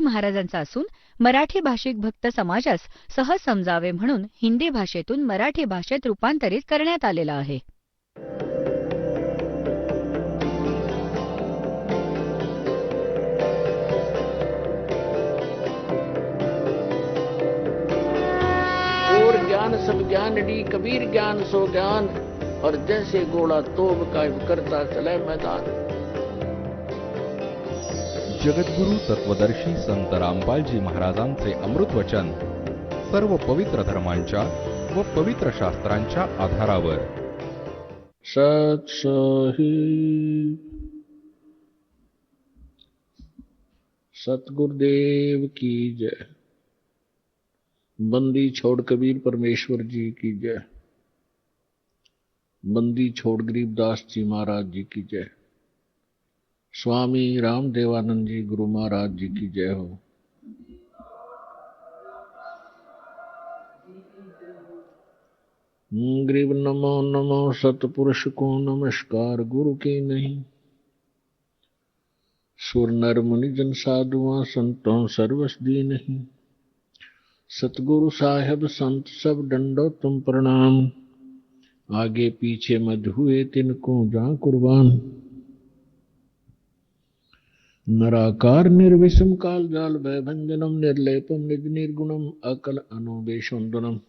महाराजांचा असून मराठी भाषिक भक्त समाजास सहज समजावे म्हणून हिंदी भाषेतून मराठी भाषेत रूपांतरित करण्यात आलेला आहे. और ज्ञान सब ज्ञान डी कबीर ज्ञान सो ज्ञान और जैसे घोड़ा तोब का करता चले मैदान. जगद्गुरु तत्वदर्शी संत रामपालजी महाराजांचे अमृत वचन सर्व पवित्र धर्मांच्या व पवित्र शास्त्रांच्या आधारावर. सत साहिब. सतगुरुदेव की जय. बंदी छोड़ कबीर परमेश्वर जी की जय. बंदी छोड़ गरीबदास जी महाराज जी की जय. स्वामी रामदेवानंद जी गुरु महाराज जी की जय हो. गरीब नमो नमो सतपुरुष को नमस्कार गुरु की नहीं. सुर नर मुनि जन साधुआ संतों सर्वस दी नहीं. सतगुरु साहेब संत सब डंडो तुम प्रणाम. आगे पीछे मत हुए तिनको जा कुर्बान. नराकार निर्विषम काल जाल भयभंजनम निर्लेपम निज निर्गुणम अकल अनुवेशोन्दनम.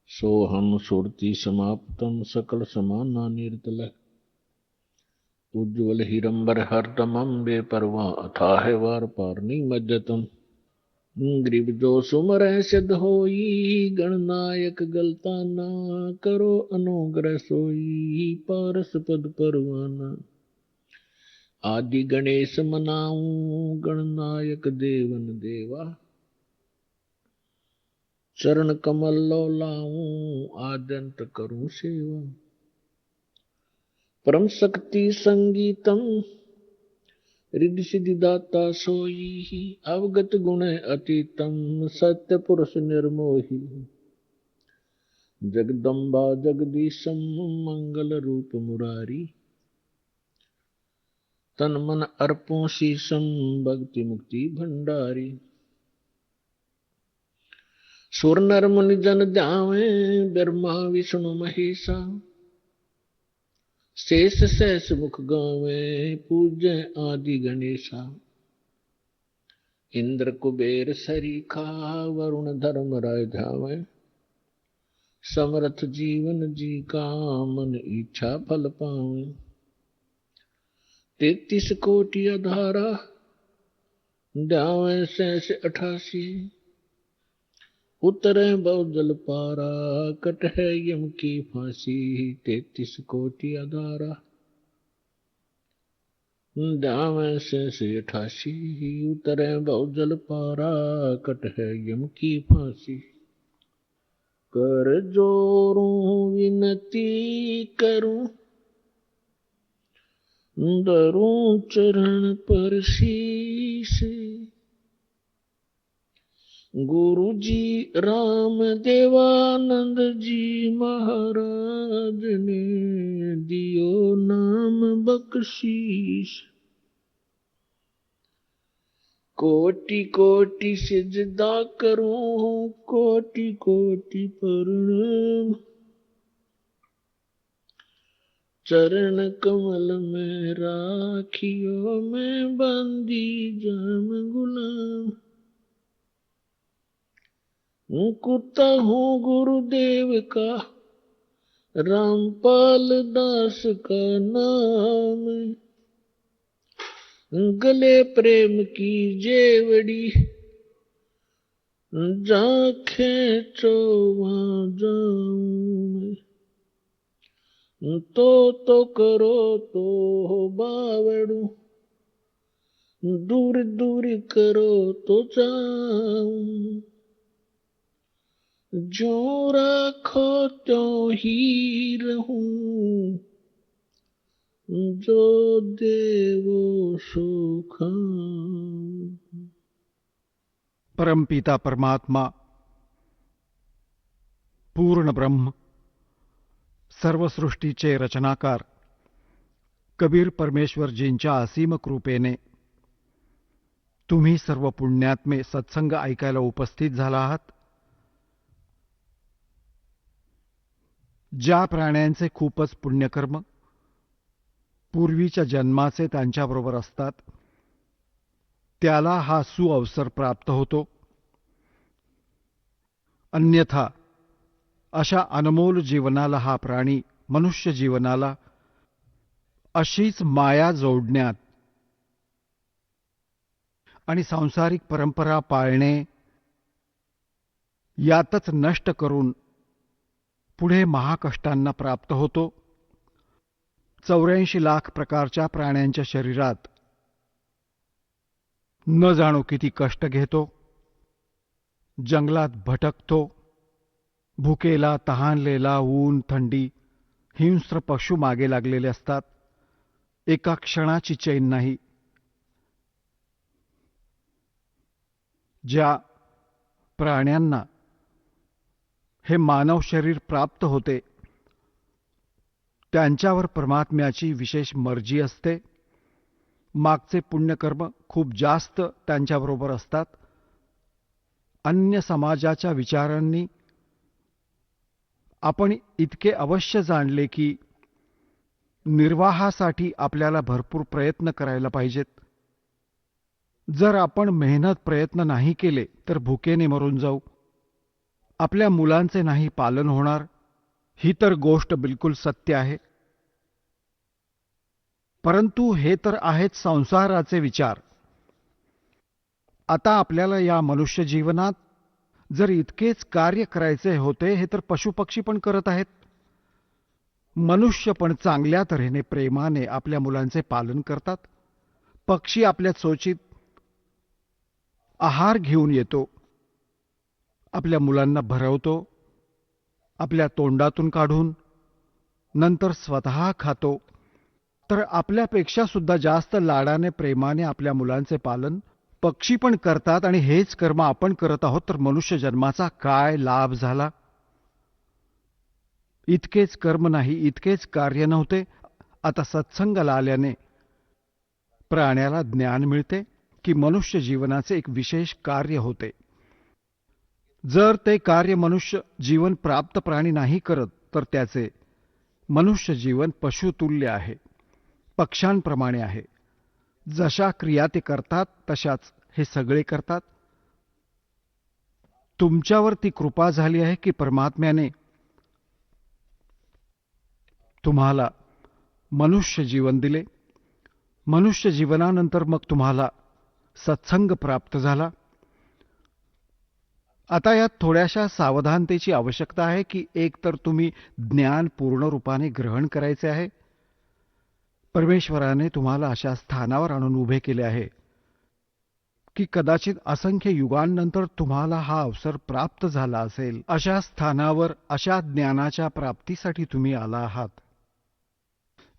सोहम सुरति समाप्तम सकल समाना निर्तल. उज्ज्वल हिरंबर हरदमम बेपरवा अथाह वार पारनी मज्जतम. ग्रीब जो सुमर सिद्ध होई गणनायक गलता ना. करो अनुग्रह सोई पारस पद परवाना. आदि गणेश मनाऊं गणनायक देवन देवा. चरण कमल लो लाऊं आद्यंत करूं सेवा. परम शक्ति संगीतम रिद्धि सिद्धि दाता सोई. अवगत गुण अतीतम सत्य पुरुष निर्मोही. जगदम्बा जगदीशम मंगल रूप मुरारी. तन मन अर्पों शीशम भक्ति मुक्ति भंडारी. सुर नर मुनि जन ध्यावे ब्रह्मा विष्णु महेशा. शेष सहस मुख गावे पूज्य आदि गणेशा. इंद्र कुबेर सरीखा वरुण धर्म राय धावे. समर्थ जीवन जी का मन इच्छा फल पावे. 33 कोटि अधारा ध्यावे शेष 88. उतरे बहुजल पारा कट है यम की फांसी. 33 कोटि अधारा ध्यावे शेष 88. उतरे बहुजल पारा कट है यम की फांसी. कर जोरूं विनती करूं धरूं चरण पर शीश. गुरु जी राम देवानंद जी महाराज ने दियो नाम बख्शीश. कोटि कोटि सिजदा करूं कोटि कोटि प्रणाम. चरण कमल में राखियो मैं बंदी जाम गुलाम. कुत्ता हूँ गुरुदेव का रामपाल दास का नाम. गले प्रेम की जेवड़ी जाखे वहां जाऊं. तो करो तो बावड़ू. दूर दूर करो तो जाऊं. जो राखो त्यों ही रहूं. जो देवो सो खाऊं. परमपिता परमात्मा पूर्ण ब्रह्म सर्व सृष्टीचे रचनाकार कबीर परमेश्वरजींच्या असीम कृपेने तुम्ही सर्व पुण्यात्मे सत्संग ऐकायला उपस्थित झाला आहात. ज्या प्राण्यांचे खूपच पुण्यकर्म पूर्वीच्या जन्माचे त्यांच्याबरोबर असतात, त्याला हा सुअवसर प्राप्त होतो. अन्यथा अशा अनमोल जीवनाला हा प्राणी मनुष्य जीवनाला अशीच माया जोडण्यात आणि सांसारिक परंपरा पाळणे यातच नष्ट करून पुढे महाकष्टांना प्राप्त होतो. 84 लाख प्रकारच्या प्राण्यांच्या शरीरात न जाणो किती कष्ट घेतो, जंगलात भटकतो, भुकेला तहानलेला ऊन थंडी हिंस्र पशु मागे लागलेले असतात. एका क्षणाची चैन नाही. ज्या प्राण्यांना हे मानव शरीर प्राप्त होते त्यांच्यावर परमात्म्याची विशेष मर्जी असते. मागचे पुण्यकर्म खूप जास्त त्यांच्याबरोबर असतात. अन्य समाजाच्या विचारांनी आपण इतके अवश्य जाणले की निर्वाहासाठी आपल्याला भरपूर प्रयत्न करायला पाहिजेत. जर आपण मेहनत प्रयत्न नाही केले तर भुकेने मरून जाऊ. आपल्या मुलांचे नाही पालन होणार. ही तर गोष्ट बिलकुल सत्य आहे. परंतु हे तर आहेत संसाराचे विचार. आता आपल्याला या मनुष्य जीवनात जर इतकेच कार्य करायचे होते, हे तर पशुपक्षी पण करत आहेत. मनुष्य पण चांगल्या तऱ्हेने प्रेमाने आपल्या मुलांचे पालन करतात. पक्षी आपल्या चोचीत आहार घेऊन येतो, आपल्या मुलांना भरवतो, आपल्या तोंडातून काढून नंतर स्वतः खातो. तर आपल्यापेक्षा सुद्धा जास्त लाडाने प्रेमाने आपल्या मुलांचे पालन पक्षी पण करतात. आणि हेच कर्म आपण करत आहोत, तर मनुष्य जन्माचा काय लाभ झाला? इतकेच कर्म नाही, इतकेच कार्य नव्हते. आता सत्संगाला आल्याने प्राण्याला ज्ञान मिळते की मनुष्य जीवनाचे एक विशेष कार्य होते. जर ते कार्य मनुष्य जीवन प्राप्त प्राणी नाही करत, तर त्याचे मनुष्य जीवन पशुतुल्य आहे, पक्ष्यांप्रमाणे आहे. जशा क्रिया ते करतात तशाच हे सगळे करतात. तुमच्यावर ती कृपा झाली आहे की परमात्म्याने तुम्हाला मनुष्य जीवन दिले. मनुष्य जीवनानंतर मग तुम्हाला सत्संग प्राप्त झाला. आता यात थोड्याशा सावधानतेची आवश्यकता आहे की एक तर तुम्ही ज्ञान पूर्ण रूपाने ग्रहण करायचे आहे. परमेश्वराने तुम्हाला अशा स्थानावर आणून उभे केले आहे की कदाचित असंख्य युगांनंतर तुम्हाला हा अवसर प्राप्त झाला असेल. अशा स्थानावर अशा ज्ञानाच्या प्राप्तीसाठी तुम्ही आला आहात.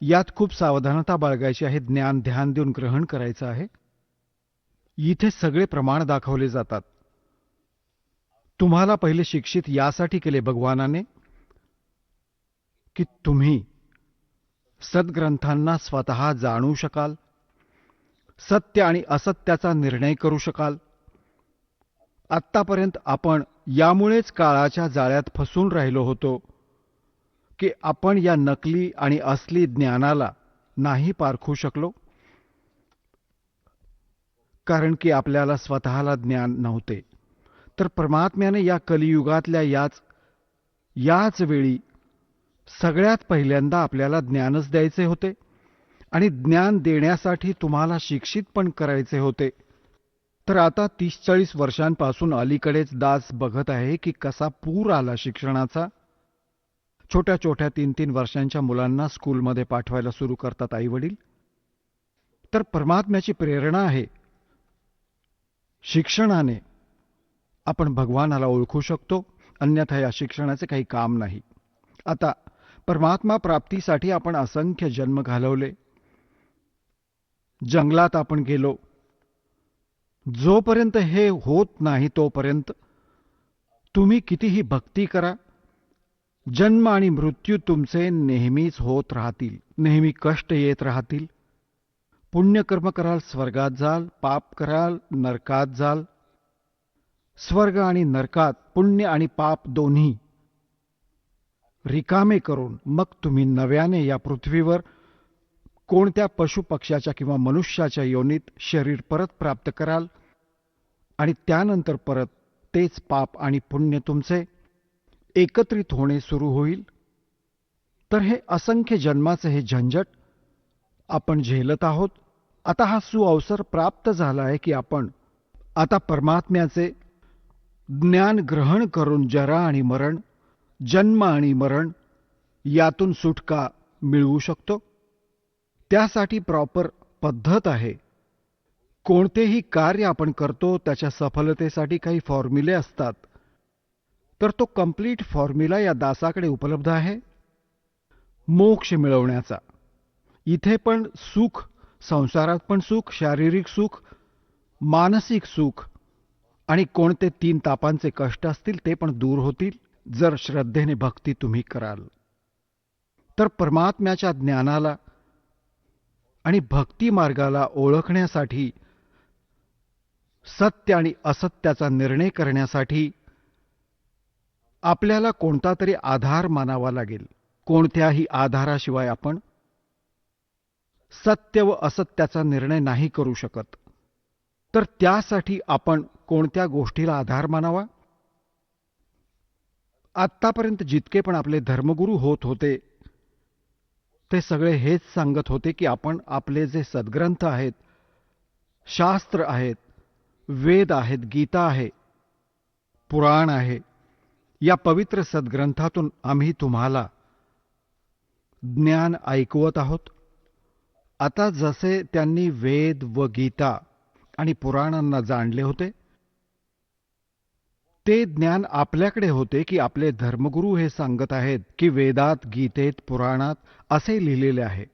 यात खूप सावधानता बाळगायची आहे. ज्ञान ध्यान देऊन ग्रहण करायचं आहे. इथे सगळे प्रमाण दाखवले जातात. तुम्हाला पहिले शिक्षित यासाठी केले भगवानाने की तुम्ही सद्ग्रंथांना स्वतः जाणू शकाल, सत्य आणि असत्याचा निर्णय करू शकाल. आत्तापर्यंत आपण यामुळेच काळाच्या जाळ्यात फसून राहिलो होतो की आपण या नकली आणि असली ज्ञानाला नाही पारखू शकलो, कारण की आपल्याला स्वतःला ज्ञान नव्हते. तर परमात्म्याने या कलियुगातल्या याच वेळी सगळ्यात पहिल्यांदा आपल्याला ज्ञानच द्यायचे होते आणि ज्ञान देण्यासाठी तुम्हाला शिक्षित पण करायचे होते. तर आता 30-40 वर्षांपासून अलीकडेच दास बघत आहे की कसा पूर आला शिक्षणाचा. छोट्या छोट्या 3-3 वर्षांच्या मुलांना स्कूलमध्ये पाठवायला सुरू करतात आईवडील. तर परमात्म्याची प्रेरणा आहे. शिक्षणाने आपण भगवानाला ओळखू शकतो, अन्यथा या शिक्षणाचे काही काम नाही. आता परमात्मा प्राप्तीसाठी आपण असंख्य जन्म घालवले. जंगलात आपण गेलो. जोपर्यंत हे होत नाही तोपर्यंत तुम्ही कितीही भक्ती करा, जन्म आणि मृत्यू तुमचे नेहमीच होत राहतील, नेहमी कष्ट येत राहतील. पुण्यकर्म कराल स्वर्गात जाल, पाप कराल नरकात जाल. स्वर्ग आणि नरकात पुण्य आणि पाप दोन्ही रिकामे करून मग तुम्ही नव्याने या पृथ्वीवर कोणत्या पशुपक्ष्याच्या किंवा मनुष्याच्या योनीत शरीर परत प्राप्त कराल आणि त्यानंतर परत तेच पाप आणि पुण्य तुमचे एकत्रित होणे सुरू होईल. तर हे असंख्य जन्माचे हे झंझट आपण झेलत आहोत. आता हा सुअवसर प्राप्त झाला आहे की आपण आता परमात्म्याचे ज्ञान ग्रहण करून जरा आणि मरण, जन्म आणि मरण यातून सुटका मिळवू शकतो. त्यासाठी प्रॉपर पद्धत आहे. कोणतेही कार्य आपण करतो त्याच्या सफलतेसाठी काही फॉर्म्युले असतात. तर तो कंप्लीट फॉर्म्युला या दासाकडे उपलब्ध आहे मोक्ष मिळवण्याचा. इथे पण सुख, संसारात पण सुख, शारीरिक सुख, मानसिक सुख आणि कोणते 3 तापांचे कष्ट असतील ते पण दूर होतील जर श्रद्धेने भक्ती तुम्ही कराल. तर परमात्म्याच्या ज्ञानाला आणि भक्ती मार्गाला ओळखण्यासाठी, सत्य आणि असत्याचा निर्णय करण्यासाठी आपल्याला कोणता तरी आधार मानावा लागेल. कोणत्याही आधाराशिवाय आपण सत्य व असत्याचा निर्णय नाही करू शकत. तर त्यासाठी आपण कोणत्या गोष्टीला आधार मानावा? आत्तापर्यंत जितके पण आपले धर्मगुरू होत होते ते सगळे हेच सांगत होते की आपण आपले जे सद्ग्रंथ आहेत, शास्त्र आहेत, वेद आहेत, गीता आहे, पुराण आहे, या पवित्र सद्ग्रंथातून आम्ही तुम्हाला ज्ञान ऐकवत आहोत. आता जसे त्यांनी वेद व गीता आणि पुराणांना जाणले होते ते ज्ञान आपल्याकडे होते की आपले धर्मगुरू हे सांगत आहेत की वेदात, गीतेत, पुराणात असे लिहिलेले आहे.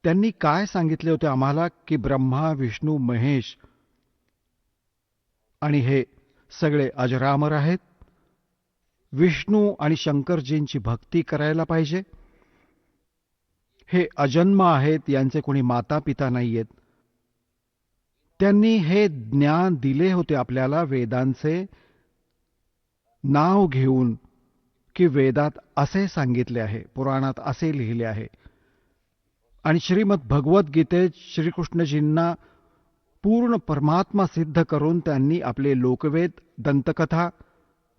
त्यांनी काय सांगितले होते आम्हाला की ब्रह्मा, विष्णू, महेश आणि हे सगळे अजरामर आहेत. विष्णू आणि शंकरजींची भक्ती करायला पाहिजे. हे अजन्म आहेत, यांचे कोणी माता पिता नाहीयेत. त्यांनी हे ज्ञान दिले होते आपल्याला वेदांचे नाव घेऊन की वेदात असे सांगितले आहे, पुराणात असे लिहिले आहे. आणि श्रीमद भगवद्गीतेत श्रीकृष्णजींना पूर्ण परमात्मा सिद्ध करून त्यांनी आपले लोकवेद, दंतकथा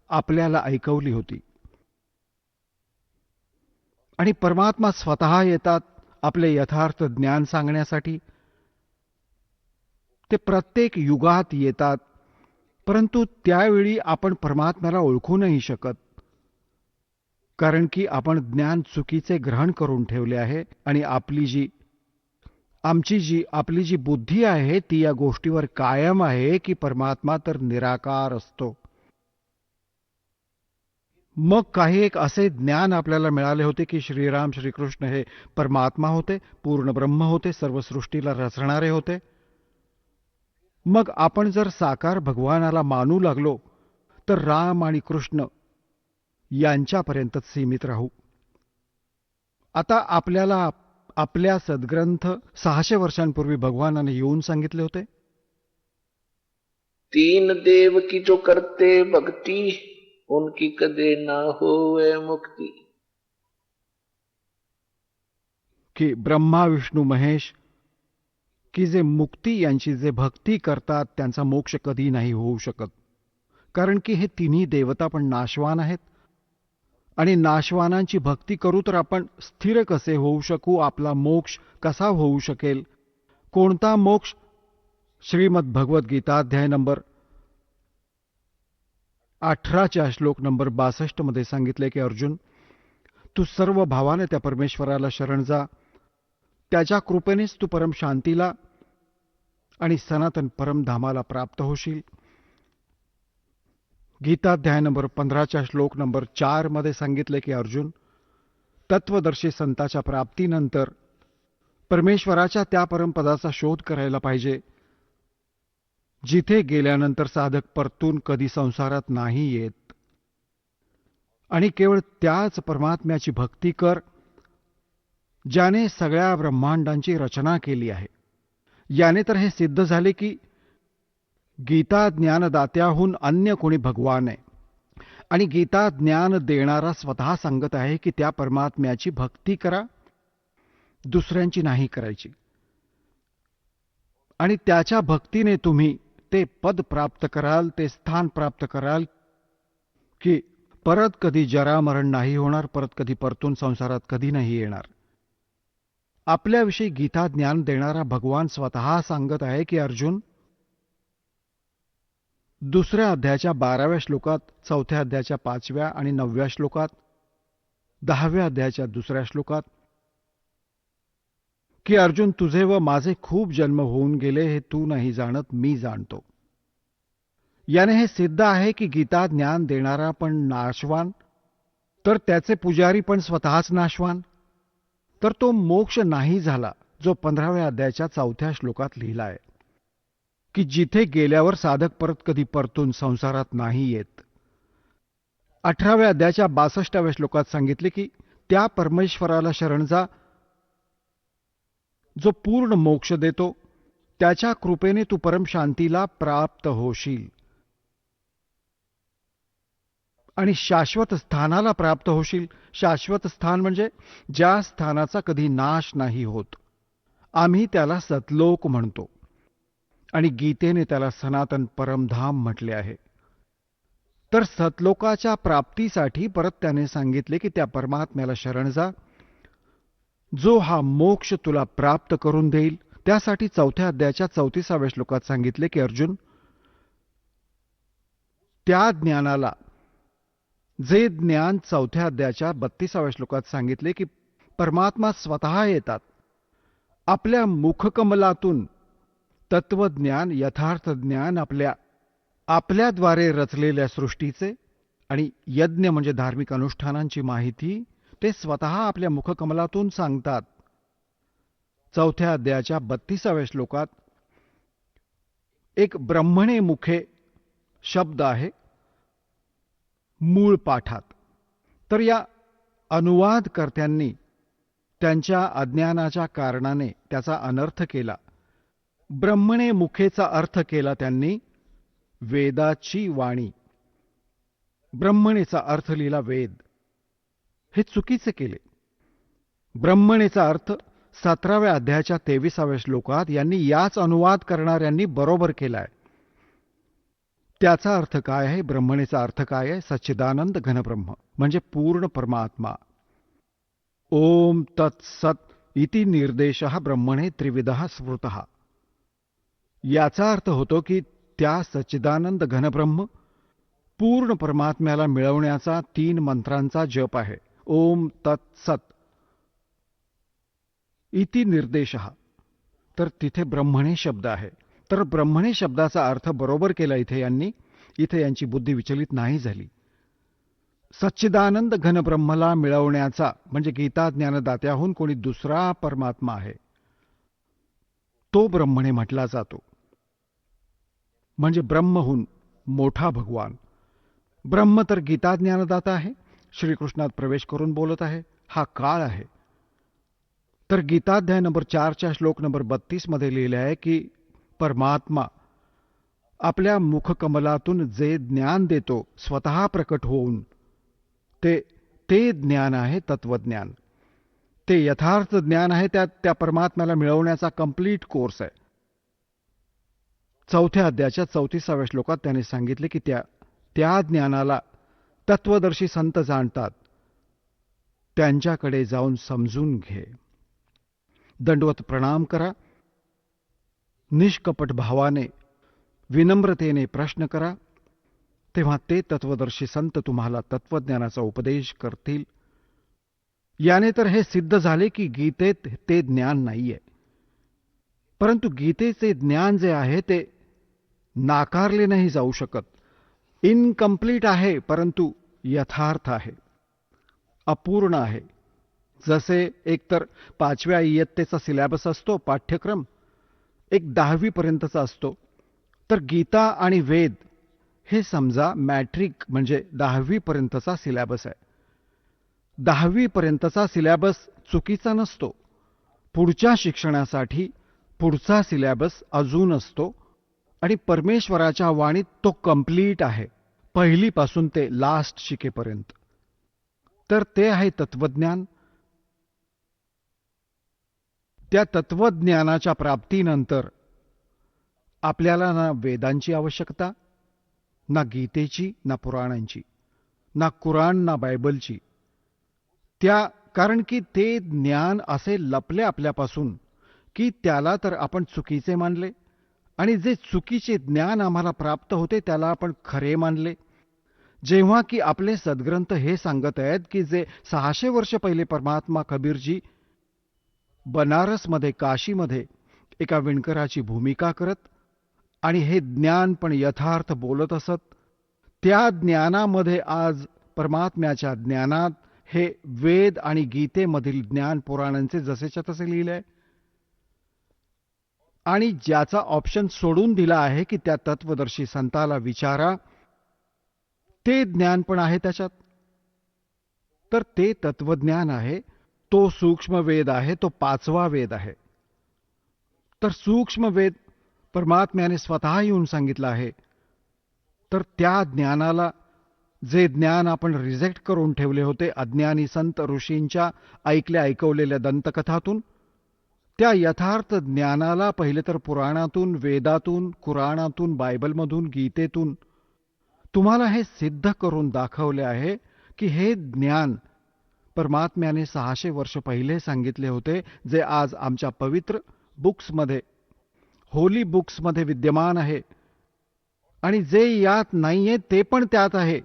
आपल्याला ऐकवली होती. आणि परमात्मा स्वतः येतात आपले यथार्थ ज्ञान सांगण्यासाठी. ते प्रत्येक युगात येतात, परंतु त्यावेळी आपण परमात्म्याला ओळखू नाही शकत, कारण की आपण ज्ञान चुकीचे ग्रहण करून ठेवले आहे आणि आपली जी बुद्धी आहे ती या गोष्टीवर कायम आहे की परमात्मा तर निराकार असतो. मग काही एक असे ज्ञान आपल्याला मिळाले होते की श्रीराम श्रीकृष्ण हे परमात्मा होते, पूर्ण ब्रह्म होते, सर्व सृष्टीला रचणारे होते. मग आपण जर साकार भगवानाला मानू लागलो तर राम आणि कृष्ण यांच्यापर्यंतच सीमित राहू. आता आपल्याला आपल्या सद्ग्रंथ 600 वर्षांपूर्वी भगवानाने येऊन सांगितले होते, 3 देव की जो करते भक्ति उनकी कदे ना होवे मुक्ति. की ब्रह्मा, विष्णू, महेश की जे मुक्ती यांची जे भक्ती करतात त्यांचा मोक्ष कधी नाही होऊ शकत. कारण की हे तिन्ही देवता पण नाशवान आहेत आणि नाशवानांची भक्ती करू तर आपण स्थिर कसे होऊ शकू, आपला मोक्ष कसा होऊ शकेल. कोणता मोक्ष? श्रीमद भगवद्गीता अध्याय नंबर 18च्या श्लोक नंबर 62 मध्ये सांगितले की अर्जुन, तू सर्व भावाने त्या परमेश्वराला शरण जा, त्याच्या कृपेनेच तू परम शांतीला आणि सनातन परमधामाला प्राप्त होशील. गीताध्याय नंबर 15च्या श्लोक नंबर 4 मध्ये सांगितले की अर्जुन, तत्वदर्शी संताच्या प्राप्तीनंतर परमेश्वराच्या त्या परमपदाचा शोध करायला पाहिजे, जिथे गेल्यानंतर साधक परतून कधी संसारात नाही येत. आणि केवळ त्याच परमात्म्याची भक्ती कर ज्याने सगळ्या ब्रह्मांडांची रचना केली आहे. याने तर हे सिद्ध झाले की गीता ज्ञानदात्याहून अन्य कोणी भगवान आहे आणि गीता ज्ञान देणारा स्वतः सांगत आहे की त्या परमात्म्याची भक्ती करा, दुसऱ्यांची नाही करायची. आणि त्याच्या भक्तीने तुम्ही ते पद प्राप्त कराल, ते स्थान प्राप्त कराल की परत कधी जरामरण नाही होणार, परत कधी परतून संसारात कधी नाही येणार. आपल्याविषयी गीता ज्ञान देणारा भगवान स्वतः सांगत आहे की अर्जुन, दुसऱ्या अध्यायाच्या 12व्या श्लोकात, चौथ्या अध्यायाच्या 5व्या आणि 9व्या श्लोकात, 10व्या अध्यायाच्या 2ऱ्या श्लोकात की अर्जुन, तुझे व माझे खूप जन्म होऊन गेले, हे तू नाही जाणत, मी जाणतो. याने हे सिद्ध आहे की गीता ज्ञान देणारा पण नाशवान, तर त्याचे पुजारी पण स्वतःच नाशवान. तर तो मोक्ष नाही झाला जो 15व्या अध्यायाच्या 4थ्या श्लोकात लिहिला आहे की जिथे गेल्यावर साधक परत कधी परतून संसारात नाही येत. 18व्या अध्यायाच्या 62व्या श्लोकात सांगितले की त्या परमेश्वराला शरण जा जो पूर्ण मोक्ष देतो, त्याच्या कृपेने तू परम शांतीला प्राप्त होशील आणि शाश्वत स्थानाला प्राप्त होशील. शाश्वत स्थान म्हणजे ज्या स्थानाचा कधी नाश नाही होत. आम्ही त्याला सतलोक म्हणतो आणि गीतेने त्याला सनातन परमधाम म्हटले आहे. तर सतलोकाच्या प्राप्तीसाठी परत त्याने सांगितले की त्या परमात्म्याला शरण जा जो हा मोक्ष तुला प्राप्त करून देईल. त्यासाठी 4थ्या अध्यायाच्या 34व्या श्लोकात सांगितले की अर्जुन, त्या ज्ञानाला, जे ज्ञान 4थ्या अध्यायाच्या 32व्या श्लोकात सांगितले की परमात्मा स्वतः येतात, आपल्या मुखकमलातून तत्वज्ञान, यथार्थ ज्ञान आपल्याद्वारे रचलेल्या सृष्टीचे आणि यज्ञ म्हणजे धार्मिक अनुष्ठानांची माहिती ते स्वतः आपल्या मुखकमलातून सांगतात. 4थ्या अध्यायाच्या 32व्या श्लोकात एक ब्रह्मणे मुखे शब्द आहे मूळ पाठात. तर या अनुवादकर्त्यांनी त्यांच्या अज्ञानाच्या कारणाने त्याचा अनर्थ केला. ब्रह्मणे मुखेचा अर्थ केला त्यांनी वेदाची वाणी. ब्रह्मणेचा अर्थ लिहिला वेद. हे चुकीचे केले. ब्रह्मणेचा अर्थ 17व्या अध्यायाच्या 23व्या श्लोकात यांनी याच अनुवाद करणाऱ्यांनी बरोबर केलाय. त्याचा अर्थ काय आहे? ब्रह्मणेचा अर्थ काय आहे? सच्चिदानंद घनब्रह्म म्हणजे पूर्ण परमात्मा. ओम तत्सत इति निर्देशः ब्रह्मणे त्रिविधः स्मृतः. याचा अर्थ होतो की त्या सच्चिदानंद घनब्रह्म पूर्ण परमात्म्याला मिळवण्याचा 3 मंत्रांचा जप आहे. ओम तत्सत इति निर्देशः. तर तिथे ब्रह्मणे शब्द आहे. तर ब्रह्मणे शब्दाचा अर्थ बरोबर केला इथे यांची बुद्धी विचलित नाही झाली. सच्चिदानंद घनब्रह्मला मिळवण्याचा म्हणजे गीता ज्ञानदात्याहून कोणी दुसरा परमात्मा आहे, तो ब्रह्मणे म्हटला जातो. म्हणजे ब्रह्महून मोठा भगवान. ब्रह्म तर गीता ज्ञानदाता आहे, श्रीकृष्णात प्रवेश करून बोलत आहे. हा काळ आहे. तर गीताध्याय नंबर 4च्या श्लोक नंबर 32 मध्ये लिहिले आहे की परमात्मा आपल्या मुखकमलातून जे ज्ञान देतो स्वतः प्रकट होऊन, ते ज्ञान आहे तत्वज्ञान. ते यथार्थ ज्ञान आहे. त्या परमात्म्याला मिळवण्याचा कंप्लीट कोर्स आहे. 4थ्या अध्यायाच्या 34व्या श्लोकात त्याने सांगितले की त्या ज्ञानाला तत्वदर्शी संत जाणतात, त्यांच्याकडे जाऊन समजून घे. दंडवत प्रणाम करा. निष्कपट भावाने, विनम्रतेने प्रश्न करा. तेव्हा ते तत्वदर्शी संत तुम्हाला तत्वज्ञानाचा उपदेश करतील. याने तर हे सिद्ध झाले की गीतेत ते ज्ञान नाहीये. परंतु गीतेचे ज्ञान जे आहे ते नाकारले नाही जाऊ शकत. इनकम्प्लीट आहे, परंतु यथार्थ आहे, अपूर्ण आहे. जसे एकतर 5व्या इयत्तेचा सिलेबस असतो, पाठ्यक्रम एक 10वी पर्यंतचा असतो, तर गीता आणि वेद हे समजा मॅट्रिक म्हणजे 10वी पर्यंतचा सिलेबस आहे. 10वी पर्यंतचा सिलेबस चुकीचा नसतो. पुढच्या शिक्षणासाठी पुढचा सिलॅबस अजून असतो आणि परमेश्वराच्या वाणीत तो कंप्लीट आहे, पहिलीपासून ते लास्ट शिकेपर्यंत. तर ते आहे तत्वज्ञान. त्या तत्वज्ञानाच्या प्राप्तीनंतर आपल्याला ना वेदांची आवश्यकता, ना गीतेची, ना पुराणांची, ना कुराण, ना बायबलची. कारण की ते ज्ञान असे लपले आपल्यापासून की त्याला तर आपण चुकीचे मानले, आणि जे चुकीचे ज्ञान आम्हाला प्राप्त होते त्याला आपण खरे मानले. जेव्हा की आपले सद्ग्रंथ हे सांगत आहेत की जे 600 वर्ष पहिले परमात्मा कबीरजी बनारसमध्ये, काशीमध्ये एका विणकराची भूमिका करत आणि हे ज्ञान पण यथार्थ बोलत असत, त्या ज्ञानामध्ये आज परमात्म्याच्या ज्ञानात हे वेद आणि गीतेमधील ज्ञान पुराणांचे जसेच्या तसे लिहिले आहे. आणि ज्याचा ऑप्शन सोडून दिला आहे की त्या तत्वदर्शी संताला विचारा, ते ज्ञान पण आहे त्याच्यात. तर ते तत्वज्ञान आहे, तो सूक्ष्म वेद आहे, तो 5वा वेद आहे. तर सूक्ष्म वेद परमात्म्याने स्वतः येऊन सांगितलं आहे. तर त्या ज्ञानाला, जे ज्ञान आपण रिजेक्ट करून ठेवले होते अज्ञानी संत ऋषींच्या ऐकल्या ऐकवलेल्या दंतकथातून, त्या यथार्थ ज्ञानाला पहिले तर पुराणातून, वेदातून, कुराणातून, बायबलमधून, गीतेतून तुम्हाला हे सिद्ध करून दाखवले आहे की हे ज्ञान परमात्म्याने 600 वर्ष पहिले सांगितले होते, जे आज आमच्या पवित्र बुक्समध्ये, होली बुक्समध्ये विद्यमान आहे. आणि जे यात नाहीये ते पण त्यात आहे,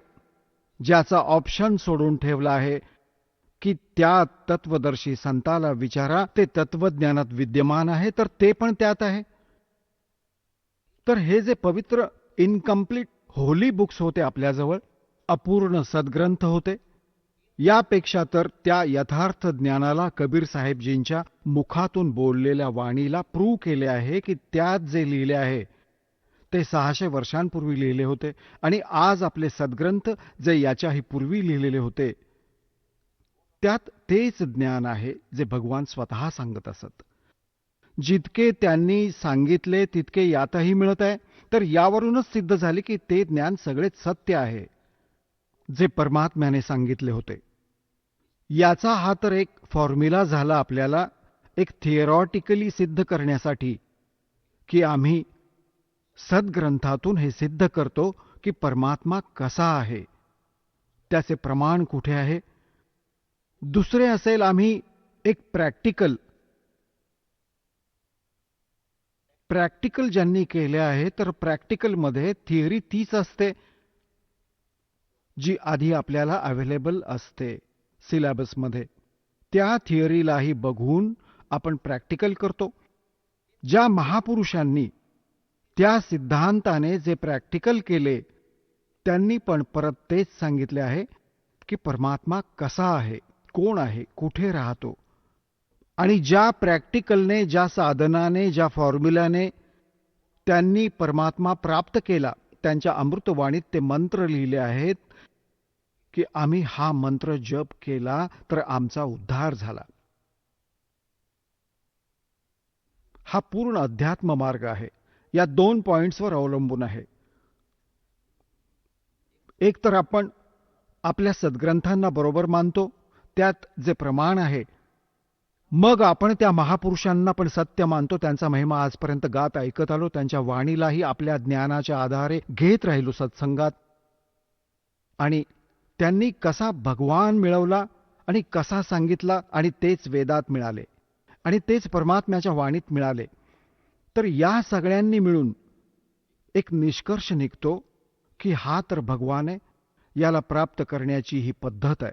ज्याचा ऑप्शन सोडून ठेवला आहे की त्या तत्वदर्शी संताला विचारा, ते तत्वज्ञानात विद्यमान आहे, तर ते पण त्यात आहे. तर हे जे पवित्र इनकम्प्लीट होली बुक्स होते आपल्याजवळ, अपूर्ण सद्ग्रंथ होते, यापेक्षा तर त्या यथार्थ ज्ञानाला कबीर साहेबजींच्या मुखातून बोललेल्या वाणीला प्रूव्ह केले आहे की त्यात जे लिहिले आहे ते 600 वर्षांपूर्वी लिहिले होते. आणि आज आपले सद्ग्रंथ जे याच्याही पूर्वी लिहिलेले होते, त्यात तेच ज्ञान आहे जे भगवान स्वतः सांगत असत. जितके त्यांनी सांगितले तितके यातही मिळत आहे. तर यावरूनच सिद्ध झाले की ते ज्ञान सगळेच सत्य आहे, जे परमात्म्याने सांगितले होते. याचा हा तर एक फॉर्म्युला झाला आपल्याला एक थिअरॉटिकली सिद्ध करण्यासाठी, की आम्ही सद्ग्रंथातून हे सिद्ध करतो की परमात्मा कसा आहे, त्याचे प्रमाण कुठे आहे. दुसरे असेल, आम्ही एक प्रॅक्टिकल ज्यांनी केले आहे, तर प्रॅक्टिकलमध्ये थिअरी तीच असते जी आधी आपल्याला अवेलेबल असते सिलॅबसमध्ये. त्या थिअरीलाही बघून आपण प्रॅक्टिकल करतो. ज्या महापुरुषांनी त्या सिद्धांताने जे प्रॅक्टिकल केले, त्यांनी पण परत तेच सांगितले आहे की परमात्मा कसा आहे, कोण आहे, कुठे राहतो. आणि ज्या प्रॅक्टिकलने, ज्या साधनाने, ज्या फॉर्म्युल्याने त्यांनी परमात्मा प्राप्त केला, त्यांच्या अमृतवाणीत ते मंत्र लिहिले आहेत की आम्ही हा मंत्र जप केला तर आमचा उद्धार झाला. हा पूर्ण अध्यात्म मार्ग आहे. या 2 पॉइंट्सवर अवलंबून आहे. एक तर आपण आपल्या सद्ग्रंथांना बरोबर मानतो, त्यात जे प्रमाण आहे, मग आपण त्या महापुरुषांना पण सत्य मानतो, त्यांचा महिमा आजपर्यंत गात ऐकत आलो, त्यांच्या वाणीलाही आपल्या ज्ञानाच्या आधारे घेत राहिलो सत्संगात. आणि त्यांनी कसा भगवान मिळवला आणि कसा सांगितला, आणि तेच वेदात मिळाले आणि तेच परमात्म्याच्या वाणीत मिळाले. तर या सगळ्यांनी मिळून एक निष्कर्ष निघतो की हा तर भगवान आहे, याला प्राप्त करण्याची ही पद्धत आहे.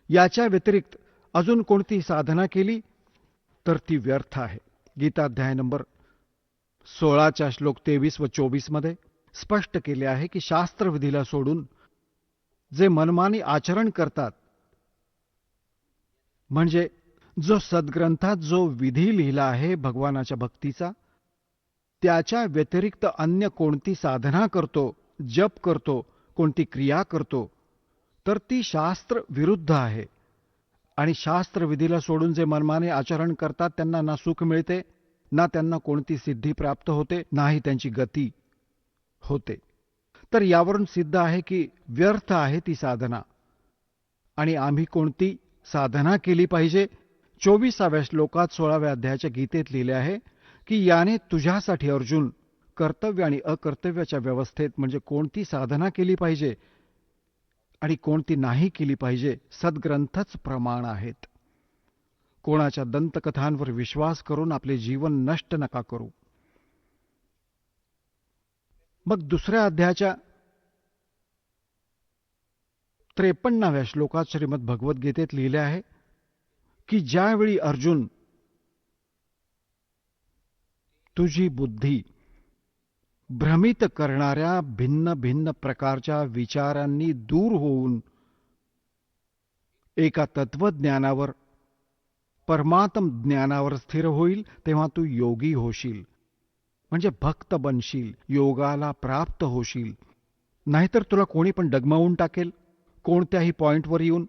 याच्या व्यतिरिक्त अजून कोणती साधना केली तर ती व्यर्थ आहे. गीताध्याय नंबर 16च्या श्लोक 23 व 24 मध्ये स्पष्ट केले आहे की शास्त्रविधीला सोडून जे मनमानी आचरण करतात, म्हणजे जो सद्ग्रंथात जो विधी लिहिला आहे भगवानाच्या भक्तीचा, त्याच्या व्यतिरिक्त अन्य कोणती साधना करतो, जप करतो, कोणती क्रिया करतो, तर ती शास्त्र विरुद्ध आहे. आणि शास्त्रविधीला सोडून जे मनमाने आचरण करतात त्यांना ना सुख मिळते, ना त्यांना कोणती सिद्धी प्राप्त होते, नाही त्यांची गती होते. तर यावरून सिद्ध आहे की व्यर्थ आहे ती साधना. आणि आम्ही कोणती साधना केली पाहिजे? 24व्या श्लोकात 16व्या अध्यायाच्या गीतेत लिहिले आहे की याने तुझ्यासाठी अर्जुन कर्तव्य आणि अकर्तव्याच्या व्यवस्थेत म्हणजे कोणती साधना केली पाहिजे आणि कोणती नाही केली पाहिजे, सद्ग्रंथच प्रमाण आहेत. कोणाच्या दंतकथांवर विश्वास करून आपले जीवन नष्ट नका करू. मग दुसऱ्या अध्यायाच्या 53व्या श्लोकात श्रीमद भगवद्गीतेत लिहिले आहे की ज्यावेळी अर्जुन तुझी बुद्धी भ्रमित करणाऱ्या भिन्न भिन्न प्रकारच्या विचारांनी दूर होऊन एका तत्वज्ञानावर, परमात्म ज्ञानावर स्थिर होईल, तेव्हा तू योगी होशील, म्हणजे भक्त बनशील, योगाला प्राप्त होशील. नाहीतर तुला कोणी पण डगमवून टाकेल कोणत्याही पॉइंटवर येऊन.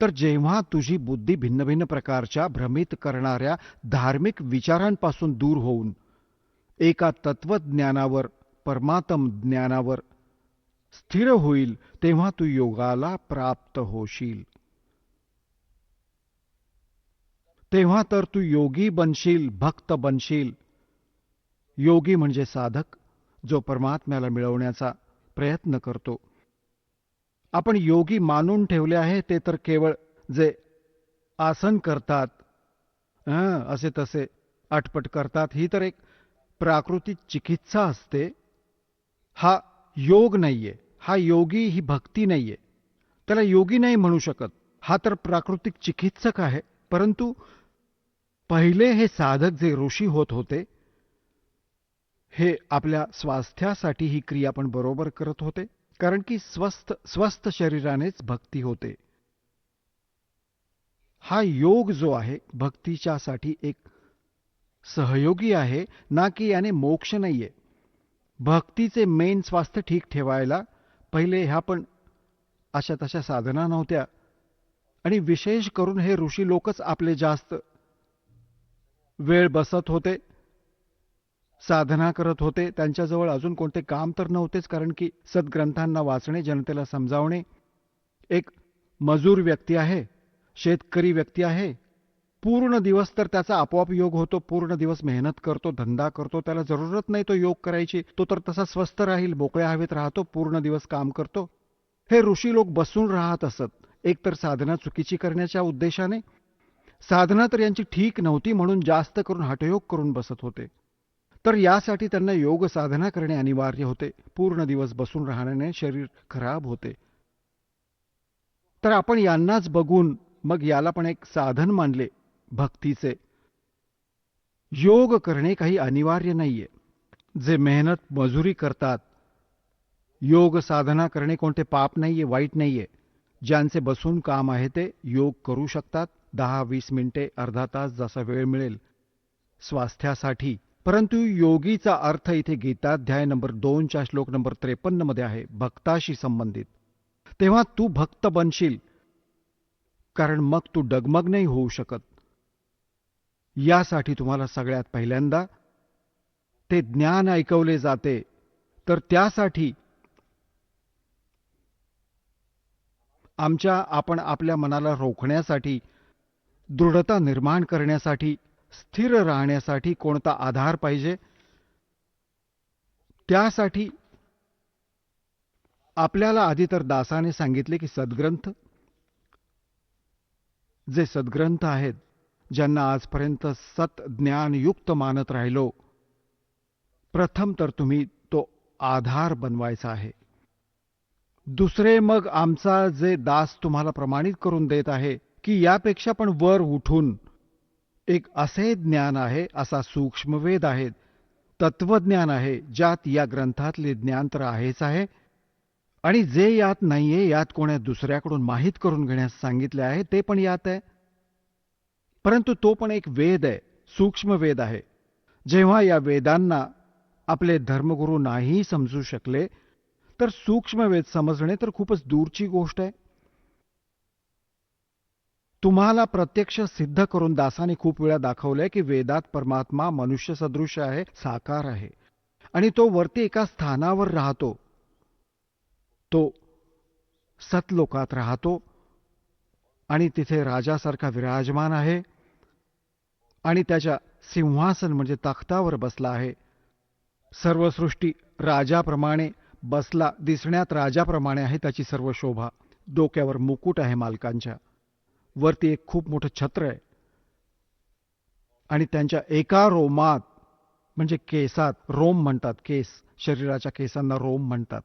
तर जेव्हा तुझी बुद्धी भिन्न भिन्न प्रकारच्या भ्रमित करणाऱ्या धार्मिक विचारांपासून दूर होऊन एका तत्वज्ञानावर, परमात्म ज्ञानावर स्थिर होईल, तेव्हा तू योगाला प्राप्त होशील. तेव्हा तर तू योगी बनशील, भक्त बनशील. योगी म्हणजे साधक, जो परमात्म्याला मिळवण्याचा प्रयत्न करतो. आपण योगी मानून ठेवले आहे ते तर केवळ जे आसन करतात, असे तसे आटपट करतात, ही तर एक प्राकृतिक चिकित्सा असते. हा योग नाहीये, हा योगी, ही भक्ती नाहीये. त्याला योगी नाही म्हणू शकत. हा तर प्राकृतिक चिकित्सक आहे. परंतु पहिले हे साधक जे ऋषी होत होते, हे आपल्या स्वास्थ्यासाठी ही क्रिया पण बरोबर करत होते, कारण की स्वस्थ शरीरानेच भक्ती होते. हा योग जो आहे भक्तीच्यासाठी एक सहयोगी आहे, ना की याने मोक्ष नाहीये. भक्तीचे मेन स्वास्थ्य ठीक ठेवायला पहिले ह्या पण अशा तशा साधना नव्हत्या. आणि विशेष करून हे ऋषी लोकच आपले जास्त वेळ बसत होते, साधना करत होते. त्यांच्याजवळ अजून कोणते काम तर नव्हतेच, कारण की सद्ग्रंथांना वाचणे, जनतेला समजावणे. एक मजूर व्यक्ती आहे, शेतकरी व्यक्ती आहे, पूर्ण दिवस तर त्याचा आपोआप योग होतो, पूर्ण दिवस मेहनत करतो, धंदा करतो, त्याला जरूरत नाही तो योग करायची, तो तर तसा स्वस्थ राहील, मोकळ्या हवेत राहतो, पूर्ण दिवस काम करतो. हे ऋषी लोक बसून राहत असत, एकतर साधना चुकीची करण्याच्या उद्देशाने. साधना तर यांची ठीक नव्हती म्हणून जास्त करून हठयोग करून बसत होते. तर यासाठी त्यांना योग साधना करणे अनिवार्य होते. पूर्ण दिवस बसून राहण्याने शरीर खराब होते. तर आपण यांनाच बघून मग याला पण एक साधन मानले भक्तीचे. योग करणे काही अनिवार्य नाहीये. जे मेहनत मजुरी करतात, योग साधना करणे कोणते पाप नाहीये, वाईट नाहीये. ज्यांचे बसून काम आहे ते योग करू शकतात, 10-20 मिनिटे, अर्धा तास, जसा वेळ मिळेल स्वास्थ्यासाठी. परंतु योगीचा अर्थ इथे गीताध्याय नंबर 2च्या श्लोक नंबर 53 मध्ये आहे, भक्ताशी संबंधित. तेव्हा तू भक्त बनशील, कारण मग तू डगमग नाही होऊ शकत. यासाठी तुम्हाला सगळ्यात पहिल्यांदा ते ज्ञान ऐकवले जाते. तर त्यासाठी आपण आपल्या मनाला रोखण्यासाठी, दृढता निर्माण करण्यासाठी, स्थिर राहण्यासाठी कोणता आधार पाहिजे? त्यासाठी आपल्याला आधी तर दासाने सांगितले की सद्ग्रंथ, जे सद्ग्रंथ आहेत, ज्यांना आजपर्यंत सत ज्ञानयुक्त मानत राहिलो, प्रथम तर तुम्ही तो आधार बनवायचा आहे. दुसरे मग आमचा जे दास तुम्हाला प्रमाणित करून देत आहे की यापेक्षा पण वर उठून एक असे ज्ञान आहे, असा सूक्ष्मवेद आहे, तत्वज्ञान आहे, ज्यात या ग्रंथातले ज्ञान तर आहेच आहे, आणि जे यात नाहीये, यात कोण्या दुसऱ्याकडून माहीत करून घेण्यास सांगितले आहे, ते पण यात आहे. परंतु तो पण एक वेद आहे, सूक्ष्मवेद आहे. जेव्हा या वेदांना आपले धर्मगुरू नाही समजू शकले, तर सूक्ष्मवेद समजणे तर खूपच दूरची गोष्ट आहे. तुम्हाला प्रत्यक्ष सिद्ध करून दासाने खूप वेळा दाखवलंय की वेदात परमात्मा मनुष्य सदृश आहे, साकार आहे आणि तो वरती एका स्थानावर राहतो. तो सतलोकात राहतो आणि तिथे राजासारखा विराजमान आहे आणि त्याच्या सिंहासन म्हणजे तख्तावर बसला आहे. सर्व सृष्टी राजाप्रमाणे बसला, दिसण्यात राजाप्रमाणे आहे त्याची सर्व शोभा. डोक्यावर मुकुट आहे मालकांच्या, वरती एक खूप मोठं छत्र आहे आणि त्यांच्या एका रोमात म्हणजे केसात, रोम म्हणतात, केस, शरीराच्या केसांना रोम म्हणतात,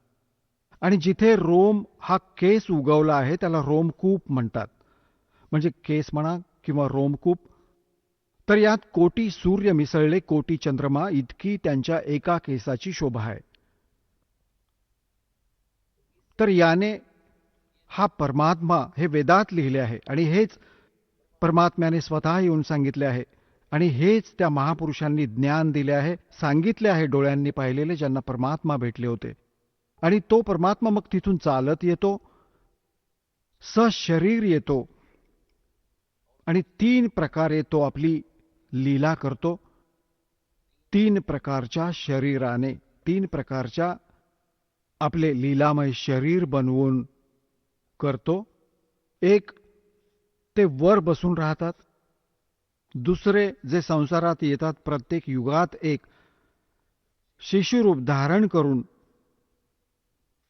आणि जिथे रोम हा केस उगवला आहे त्याला रोमकूप म्हणतात. म्हणजे केस म्हणा किंवा रोमकूप. तर यात कोटी सूर्य मिसळले, कोटी चंद्रमा इतकी त्यांच्या एका केसाची शोभा आहे. तर याने हा परमात्मा हे वेदात लिहिले आहे आणि हेच परमात्म्याने स्वतः येऊन सांगितले आहे आणि हेच त्या महापुरुषांनी ज्ञान दिले आहे, सांगितले आहे डोळ्यांनी पाहिलेले ज्यांना परमात्मा भेटले होते. आणि तो परमात्मा मग तिथून चालत येतो, सशरीर येतो आणि 3 प्रकारे तो आपली लीला करतो. 3 प्रकारच्या शरीराने, 3 प्रकारच्या आपले लीलामय शरीर बनवून करतो. एक, ते वर बसून राहतात. दुसरे, जे संसारात येतात प्रत्येक युगात एक शिशुरूप धारण करून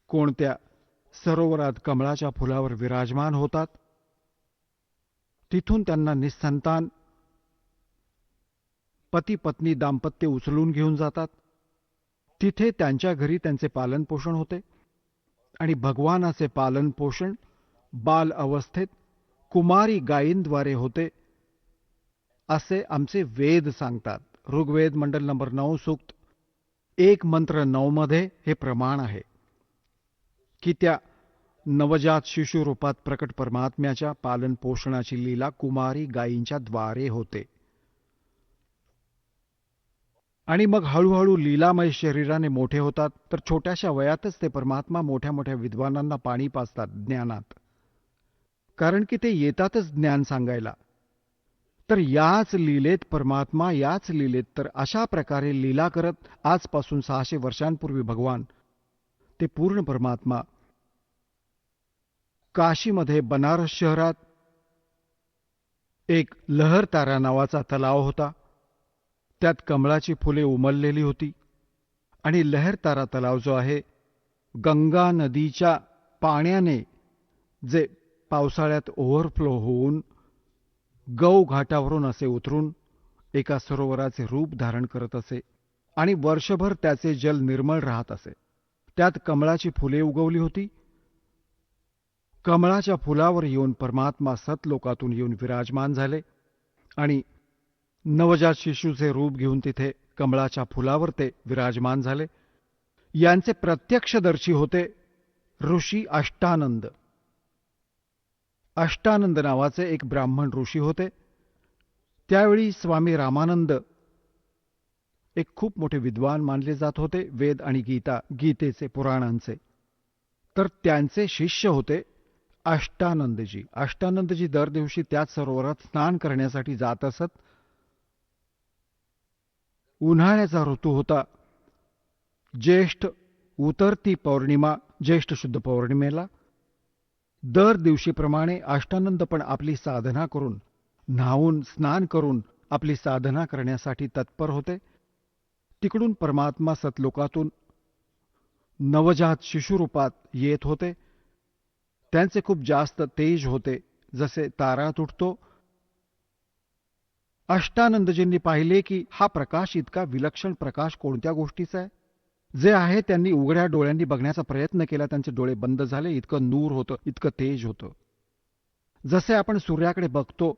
कोणत्या सरोवरात कमळाच्या फुलावर विराजमान होतात. तिथून त्यांना निस्संतान पती पत्नी दाम्पत्य उचलून घेऊन जातात. तिथे त्यांच्या घरी त्यांचे पालनपोषण होते आणि भगवानाचे पालनपोषण बाल अवस्थेत कुमारी गायींद्वारे होते असे आमचे वेद सांगतात. ऋग्वेद मंडल नंबर 9 सूक्त 1 मंत्र 9 मध्ये हे प्रमाण आहे की त्या नवजात शिशु रूपात प्रकट परमात्म्याच्या पालनपोषणाची लीला कुमारी गायींच्या द्वारे होते. आणि मग हळूहळू लीलामय शरीराने मोठे होतात. तर छोट्याशा वयातच ते परमात्मा मोठ्या मोठ्या विद्वानांना पाणी पाजतात ज्ञानात, कारण की ते येतातच ज्ञान सांगायला. तर याच लीलेत परमात्मा, याच लीलेत तर अशा प्रकारे लीला करत आजपासून 600 वर्षांपूर्वी भगवान ते पूर्ण परमात्मा काशीमध्ये बनारस शहरात एक लहरतारा नावाचा तलाव होता. त्यात कमळाची फुले उमललेली होती आणि लहरतारा तलाव जो आहे गंगा नदीच्या पाण्याने जे पावसाळ्यात ओव्हरफ्लो होऊन गौ घाटावरून असे उतरून एका सरोवराचे रूप धारण करत असे आणि वर्षभर त्याचे जल निर्मळ राहत असे. त्यात कमळाची फुले उगवली होती. कमळाच्या फुलावर येऊन परमात्मा सतलोकातून येऊन विराजमान झाले आणि नवजात शिशूचे रूप घेऊन तिथे कमळाच्या फुलावर ते विराजमान झाले. यांचे प्रत्यक्षदर्शी होते ऋषी अष्टानंद. अष्टानंद नावाचे एक ब्राह्मण ऋषी होते. त्यावेळी स्वामी रामानंद एक खूप मोठे विद्वान मानले जात होते वेद आणि गीतेचे, पुराणांचे. तर त्यांचे शिष्य होते अष्टानंदजी. अष्टानंदजी दर दिवशी त्याच सरोवरात स्नान करण्यासाठी जात असत. उन्हाळ्याचा ऋतू होता. ज्येष्ठ उतरती पौर्णिमा, ज्येष्ठ शुद्ध पौर्णिमेला दर दिवशीप्रमाणे अष्टानंद पण आपली साधना करून, न्हावून स्नान करून आपली साधना करण्यासाठी तत्पर होते. तिकडून परमात्मा सतलोकातून नवजात शिशुरूपात येत होते. त्यांचे खूप जास्त तेज होते, जसे तारा तुटतो. अष्टानंदजींनी पाहिले की हा प्रकाश, इतका विलक्षण प्रकाश कोणत्या गोष्टीचा आहे. जे आहे त्यांनी उघड्या डोळ्यांनी बघण्याचा प्रयत्न केला. त्यांचे डोळे बंद झाले. इतकं नूर होतं, इतकं तेज होतं. जसे आपण सूर्याकडे बघतो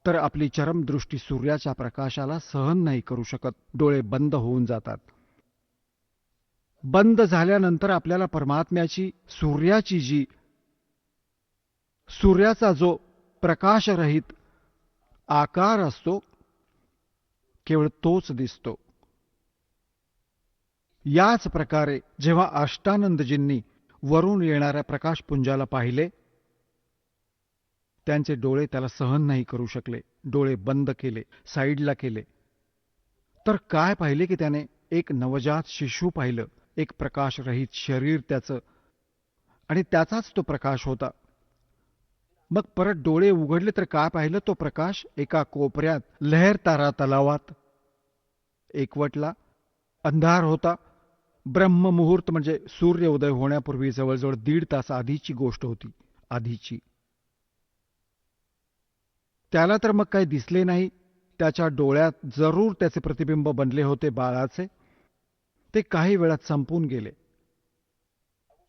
तर आपली चरमदृष्टी सूर्याच्या प्रकाशाला सहन नाही करू शकत. डोळे बंद होऊन जातात. बंद झाल्यानंतर आपल्याला परमात्म्याची, सूर्याचा जो प्रकाशरहित आकार असतो केवळ तोच दिसतो. याच प्रकारे जेव्हा अष्टानंदजींनी वरून येणाऱ्या प्रकाशपुंजाला पाहिले त्यांचे डोळे त्याला सहन नाही करू शकले. डोळे बंद केले, साईडला केले. तर काय पाहिले की त्याने एक नवजात शिशु पाहिलं. एक प्रकाशरहित शरीर त्याचं, आणि त्याचाच तो प्रकाश होता. मग परत डोळे उघडले तर काय पाहिलं? तो प्रकाश एका कोपऱ्यात लहरतारा तलावात एकवटला. अंधार होता. ब्रह्ममुहूर्त म्हणजे सूर्योदय होण्यापूर्वी जवळजवळ 1.5 तास आधीची गोष्ट होती. आधीची. त्याला तर मग काही दिसले नाही. त्याच्या डोळ्यात जरूर त्याचे प्रतिबिंब बनले होते बाळाचे. ते काही वेळात संपून गेले.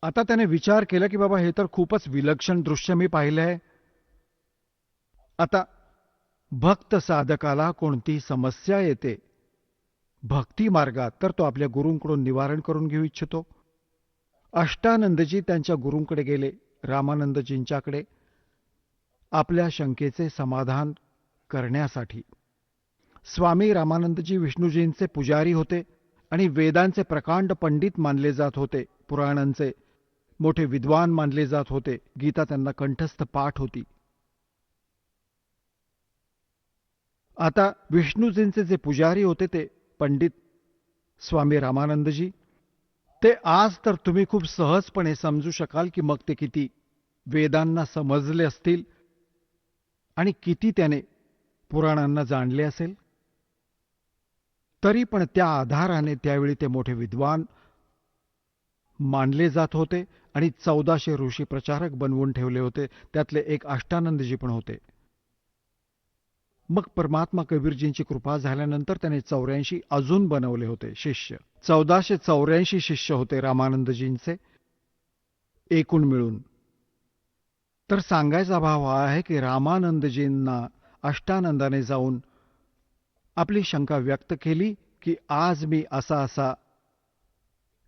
आता त्याने विचार केला की बाबा हे तर खूपच विलक्षण दृश्य मी पाहिलं आहे. आता भक्त साधकाला कोणती समस्या येते भक्ती मार्गात, तर तो आपल्या गुरूंकडून निवारण करून घेऊ इच्छितो. अष्टानंदजी त्यांच्या गुरूंकडे गेले, रामानंदजींच्याकडे, आपल्या शंकेचे समाधान करण्यासाठी. स्वामी रामानंदजी विष्णूजींचे पुजारी होते आणि वेदांचे प्रकांड पंडित मानले जात होते. पुराणांचे मोठे विद्वान मानले जात होते. गीता त्यांना कंठस्थ पाठ होती. आता विष्णूजींचे जे पुजारी होते ते पंडित स्वामी रामानंदजी, ते आज तर तुम्ही खूप सहजपणे समजू शकाल की मग ते किती वेदांना समजले असतील आणि किती त्याने पुराणांना जाणले असेल. तरी पण त्या आधाराने त्यावेळी ते मोठे विद्वान मानले जात होते आणि 1400 ऋषी प्रचारक बनवून ठेवले होते. त्यातले एक अष्टानंदजी पण होते. मग परमात्मा कबीरजींची कृपा झाल्यानंतर त्याने 84 अजून बनवले होते शिष्य. 1484 शिष्य होते रामानंदजींचे एकूण मिळून. तर सांगायचा भाव हा आहे की रामानंदजींना अष्टानंदाने जाऊन आपली शंका व्यक्त केली की आज मी असा असा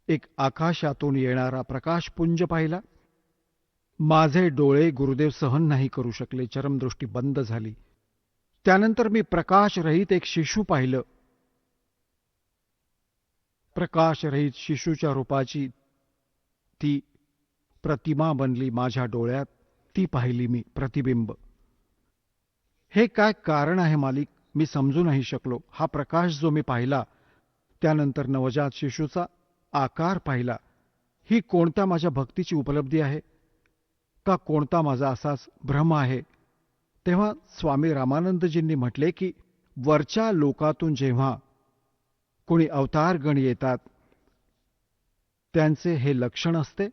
एक आकाशातून येणारा प्रकाशपुंज पाहिला. माझे डोळे गुरुदेव सहन नाही करू शकले. चरमदृष्टी बंद झाली. त्यानंतर मी प्रकाशरहित एक शिशु पाहिलं. प्रकाशरहित शिशुच्या रूपाची ती प्रतिमा बनली माझ्या डोळ्यात. ती पाहिली मी प्रतिबिंब. हे काय कारण आहे मालिक, मी समजू नाही शकलो. हा प्रकाश जो मी पाहिला, त्यानंतर नवजात शिशुचा आकार पाहिला, ही कोणत्या माझ्या भक्तीची उपलब्धी आहे का कोणता माझा असाच भ्रम आहे? तेव्हा स्वामी रामानंदजींनी म्हटले की वरच्या लोकातून जेव्हा कोणी अवतारगण येतात त्यांचे हे लक्षण असते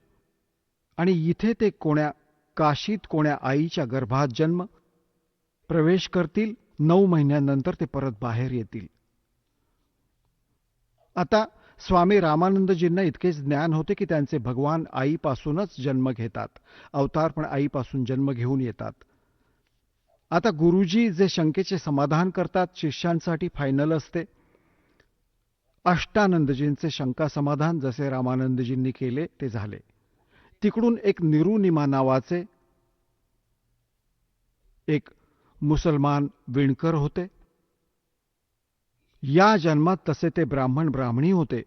आणि इथे ते कोण्या काशीत कोण्या आईच्या गर्भात जन्म प्रवेश करतील. 9 महिन्यांनंतर ते परत बाहेर येतील. आता स्वामी रामानंदजींना इतकेच ज्ञान होते की त्यांचे भगवान आईपासूनच जन्म घेतात. अवतार पण आईपासून जन्म घेऊन येतात. आता गुरुजी जे शंकेचे समाधान करतात शिष्यांसाठी फायनल असते. अष्टानंदजींचे शंका समाधान जसे रामानंदजींनी केले ते झाले. तिकडून एक निरुनिमा नावाचे एक मुसलमान विणकर होते. या जन्मात तसे ते ब्राह्मण ब्राह्मणी होते.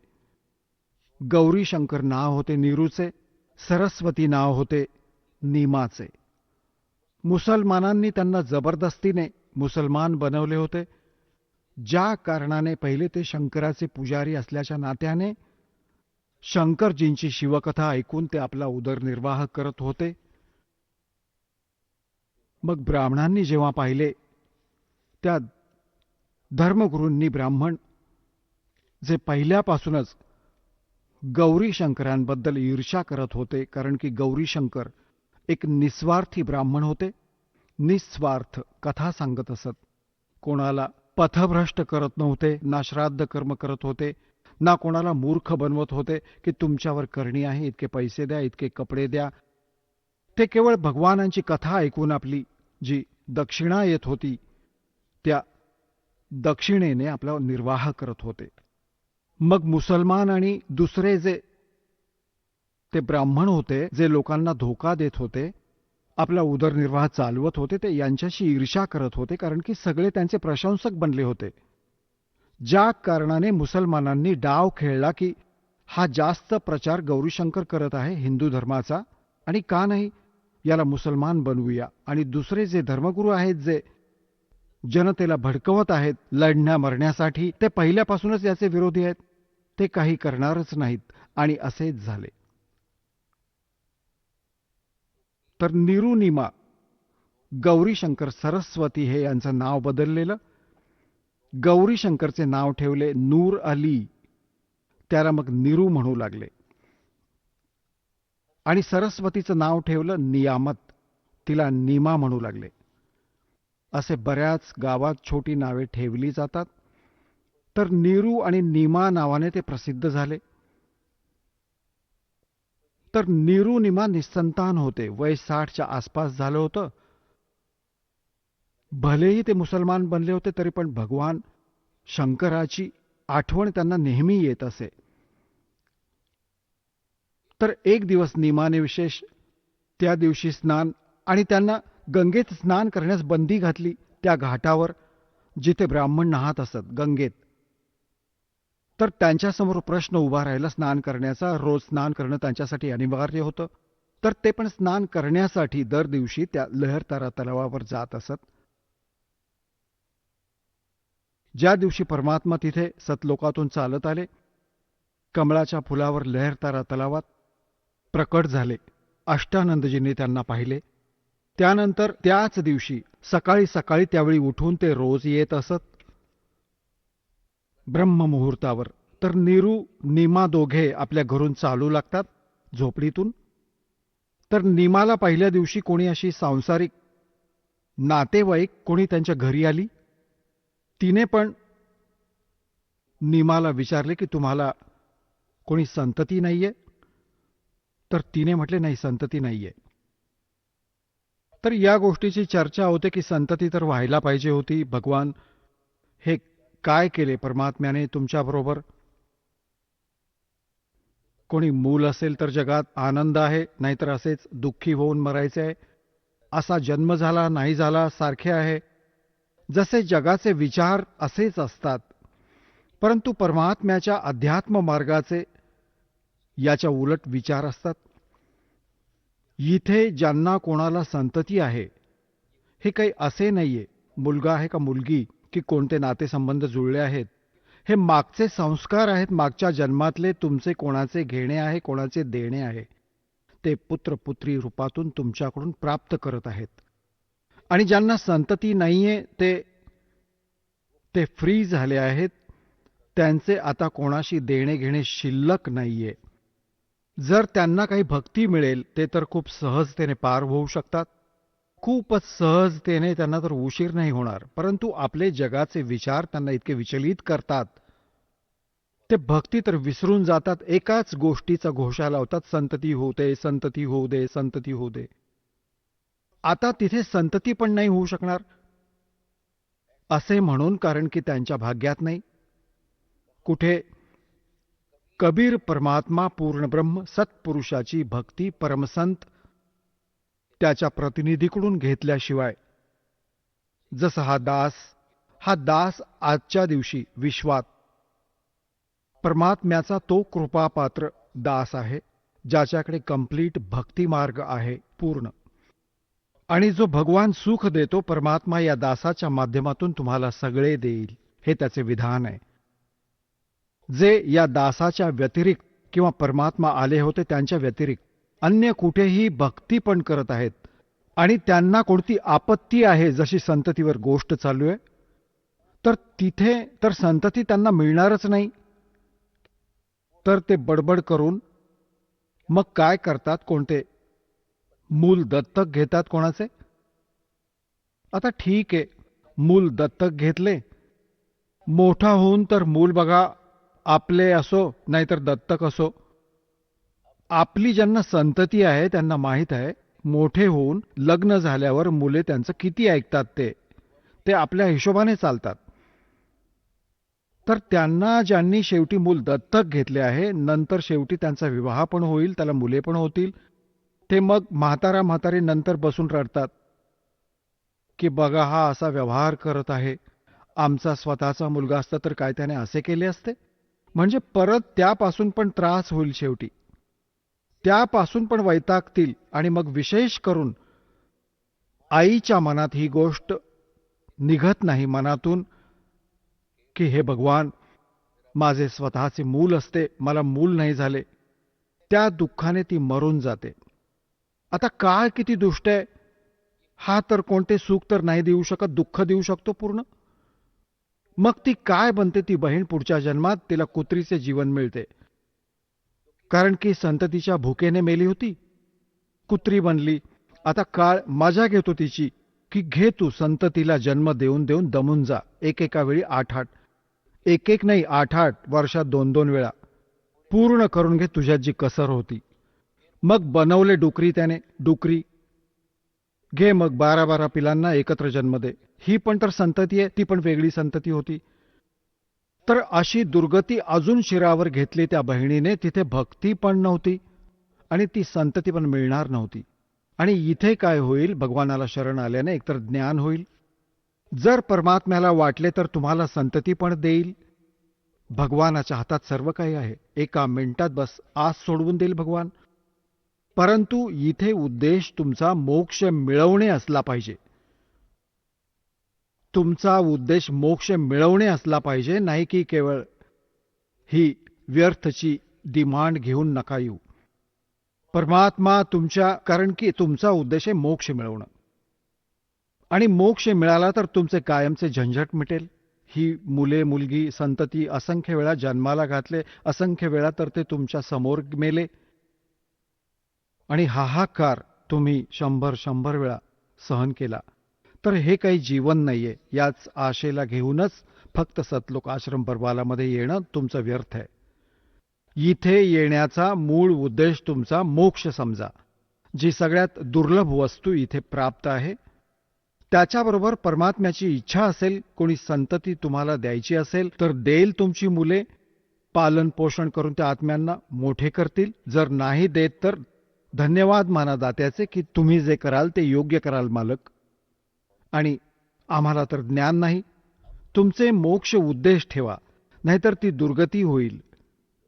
गौरी शंकर नाव होते निरूचे. सरस्वती नाव होते नीमाचे. मुसलमानांनी त्यांना जबरदस्तीने मुसलमान बनवले होते. ज्या कारणाने पहिले ते शंकराचे पुजारी असल्याच्या नात्याने शंकरजींची शिवकथा ऐकून ते आपला उदरनिर्वाह करत होते. मग ब्राह्मणांनी जेव्हा पाहिले, त्या धर्मगुरूंनी ब्राह्मण जे पहिल्यापासूनच गौरी शंकरांबद्दल ईर्ष्या करत होते, कारण की गौरी शंकर एक निस्वार्थी ब्राह्मण होते. निस्वार्थ कथा सांगत असत. कोणाला पथभ्रष्ट करत नव्हते, ना श्राद्ध कर्म करत होते, ना कोणाला मूर्ख बनवत होते की तुमच्यावर करणी आहे, इतके पैसे द्या, इतके कपडे द्या. ते केवळ भगवानांची कथा ऐकून आपली जी दक्षिणा येत होती त्या दक्षिणेने आपला निर्वाह करत होते. मग मुसलमान आणि दुसरे जे ते ब्राह्मण होते, जे लोकांना धोका देत होते, आपला उदरनिर्वाह चालवत होते, ते यांच्याशी ईर्ष्या करत होते, कारण की सगळे त्यांचे प्रशंसक बनले होते. ज्या कारणाने मुसलमानांनी डाव खेळला की हा जास्त प्रचार गौरीशंकर करत आहे हिंदू धर्माचा, आणि का नाही याला मुसलमान बनवूया आणि दुसरे जे धर्मगुरू आहेत जे जनतेला भडकवत आहेत लढण्या मरण्यासाठी, ते पहिल्यापासूनच याचे विरोधी आहेत. ते काही करणारच नाहीत आणि असेच झाले. तर निरुनिमा गौरीशंकर सरस्वती हे यांचं नाव बदललेलं. गौरीशंकरचे नाव ठेवले नूर अली, त्याला मग निरू म्हणू लागले. आणि सरस्वतीचं नाव ठेवलं नियामत, तिला नीमा म्हणू लागले. असे बऱ्याच गावात छोटी नावे ठेवली जातात. तर नीरू आणि नीमा नावाने ते प्रसिद्ध झाले. तर नीरू नीमा निसंतान होते. वय 60च्या आसपास झालं होतं. भलेही ते मुसलमान बनले होते तरी पण भगवान शंकराची आठवण त्यांना नेहमी येत असे. तर एक दिवस नीमाने विशेष त्या दिवशी स्नान, आणि त्यांना गंगेत स्नान करण्यास बंदी घातली. त्या घाटावर जिथे ब्राह्मण नाहत असत गंगेत, तर त्यांच्यासमोर प्रश्न उभा राहिला स्नान करण्याचा. रोज स्नान करणं त्यांच्यासाठी अनिवार्य होतं. तर ते पण स्नान करण्यासाठी दर दिवशी त्या लहरतारा तलावावर जात असत. ज्या दिवशी परमात्मा तिथे सतलोकातून चालत आले, कमळाच्या फुलावर लहरतारा तलावात प्रकट झाले. अष्टानंदजींनी त्यांना पाहिले. त्यानंतर त्याच दिवशी सकाळी सकाळी त्यावेळी उठून ते रोज येत असत ब्रह्ममुहूर्तावर. तर नीरू नीमा दोघे आपल्या घरून चालू लागतात झोपडीतून. तर नीमाला पहिल्या दिवशी कोणी अशी सांसारिक नातेवाईक कोणी त्यांच्या घरी आली. तिने पण नीमाला विचारले की तुम्हाला कोणी संतती नाहीये? तर तिने म्हटले नाही, संतती नाहीये. तर या गोष्टीची चर्चा होते की संतती तर व्हायला पाहिजे होती. भगवान हे काय केले परमात्म्याने तुमच्याबरोबर? कोणी मूल असेल तर जगात आनंद आहे, नाहीतर असेच दुःखी होऊन मरायचे आहे. असा जन्म झाला नाही झाला सारखे आहे. जसे जगाचे विचार असेच असतात, परंतु परमात्म्याच्या अध्यात्म मार्गाचे याच्या उलट विचार असतात. इथे ज्यांना कोणाला संतती आहे, हे काही असे नाहीये मुलगा आहे का मुलगी की कोणते नातेसंबंध जुळले आहेत. हे मागचे संस्कार आहेत, मागच्या जन्मातले तुमचे कोणाचे घेणे आहे, कोणाचे देणे आहे, ते पुत्र पुत्री रूपातून तुमच्याकडून प्राप्त करत आहेत. आणि ज्यांना संतती नाहीये ते फ्री झाले आहेत. त्यांचे आता कोणाशी देणे घेणे शिल्लक नाहीये. जर त्यांना काही भक्ती मिळेल ते तर खूप सहजतेने पार होऊ शकतात. खूपच सहजतेने त्यांना तर उशीर नाही होणार. परंतु आपले जगाचे विचार त्यांना इतके विचलित करतात, ते भक्ती तर विसरून जातात. एकाच गोष्टीचा घोषा लावतात, संतती होऊ दे, संतती होऊ दे, संतती होऊ दे. आता तिथे संतती पण नाही होऊ शकणार असे म्हणून, कारण की त्यांच्या भाग्यात नाही. कुठे कबीर परमात्मा पूर्णब्रह्म सत्पुरुषाची भक्ती परमसंत त्याच्या प्रतिनिधीकडून घेतल्याशिवाय, जसा हा दास आजच्या दिवशी विश्वात परमात्म्याचा तो कृपापात्र दास आहे ज्याच्याकडे कंप्लीट भक्ती मार्ग आहे पूर्ण. आणि जो भगवान सुख देतो, परमात्मा या दासाच्या माध्यमातून तुम्हाला सगळे देईल, हे त्याचे विधान आहे. जे या दासाच्या व्यतिरिक्त किंवा परमात्मा आले होते त्यांच्या व्यतिरिक्त अन्य कुठेही भक्ती पण करत आहेत आणि त्यांना कोणती आपत्ती आहे, जशी संततीवर गोष्ट चालू आहे, तर तिथे तर संतती त्यांना मिळणारच नाही. तर ते बडबड करून मग काय करतात, कोणते मूल दत्तक घेतात कोणाचे. आता ठीक आहे, मूल दत्तक घेतले, मोठा होऊन तर मूल बघा आपले असो नाहीतर दत्तक असो, आपली ज्यांना संतती आहे त्यांना माहीत आहे मोठे होऊन लग्न झाल्यावर मुले त्यांचं किती ऐकतात, ते आपल्या हिशोबाने चालतात. तर त्यांना ज्यांनी शेवटी मूल दत्तक घेतले आहे, नंतर शेवटी त्यांचा विवाह पण होईल, त्याला मुले पण होतील, ते मग म्हातारी नंतर बसून रडतात की बघा हा असा व्यवहार करत आहे, आमचा स्वतःचा मुलगा असता तर काय त्याने असे केले असते. म्हणजे परत त्यापासून पण त्रास होईल शेवटी. त्यापासून पण वैतागतील आणि मग विशेष करून आईच्या मनात ही गोष्ट निघत नाही मनातून की हे भगवान, माझे स्वतःचे मूल असते, मला मूल नाही झाले. त्या दुःखाने ती मरून जाते. आता काळ किती दुष्ट आहे, हा तर कोणते सुख तर नाही देऊ शकत, दुःख देऊ शकतो पूर्ण. मग ती काय बनते ती बहीण पुढच्या जन्मात? तिला कुत्रीचे जीवन मिळते, कारण की संततीच्या भुकेने मेली होती, कुत्री बनली. आता काळ मजा घेतो तिची की घे तू संततीला जन्म देऊन देऊन दमून जा. एकेका वेळी 8-8, एक नाही 8-8 वर्षात 2-2 वेळा पूर्ण करून घे तुझ्यात जी कसर होती. मग बनवले डुकरी त्याने, डुकरी घे मग 12-12 पिलांना एकत्र जन्म दे. ही पण तर संतती आहे, ती पण वेगळी संतती होती. तर अशी दुर्गती अजून शिरावर घेतली त्या बहिणीने. तिथे भक्ती पण नव्हती आणि ती संतती पण मिळणार नव्हती. आणि इथे काय होईल? भगवानाला शरण आल्याने एकतर ज्ञान होईल, जर परमात्म्याला वाटले तर तुम्हाला संतती पण देईल. भगवानाच्या हातात सर्व काही आहे. एका मिनिटात बस आस सोडवून देईल भगवान. परंतु इथे उद्देश तुमचा मोक्ष मिळवणे असला पाहिजे. तुमचा उद्देश मोक्ष मिळवणे असला पाहिजे, नाही की केवळ ही व्यर्थची डिमांड घेऊन नका येऊ. परमात्मा तुमच्या, कारण की तुमचा उद्देश आहे मोक्ष मिळवणं, आणि मोक्ष मिळाला तर तुमचे कायमचे झंझट मिटेल. ही मुले मुलगी संतती असंख्य वेळा जन्माला घातले, असंख्य वेळा तर ते तुमच्या समोर मेले, आणि हाहाकार तुम्ही 100 वेळा सहन केला. तर हे काही जीवन नाहीये. याच आशेला घेऊनच फक्त सतलोक आश्रम बरवालामध्ये येणं तुमचं व्यर्थ आहे. इथे येण्याचा मूळ उद्देश तुमचा मोक्ष समजा. जी सगळ्यात दुर्लभ वस्तू इथे प्राप्त आहे, त्याच्याबरोबर परमात्म्याची इच्छा असेल, कोणी संतती तुम्हाला द्यायची असेल तर देईल तुमची मुले, पालन पोषण करून त्या आत्म्यांना मोठे करतील. जर नाही देत तर धन्यवाद माना दात्याचे की तुम्ही जे कराल ते योग्य कराल मालक. आणि आम्हाला तर ज्ञान नाही. तुमचे मोक्ष उद्देश ठेवा, नाहीतर ती दुर्गती होईल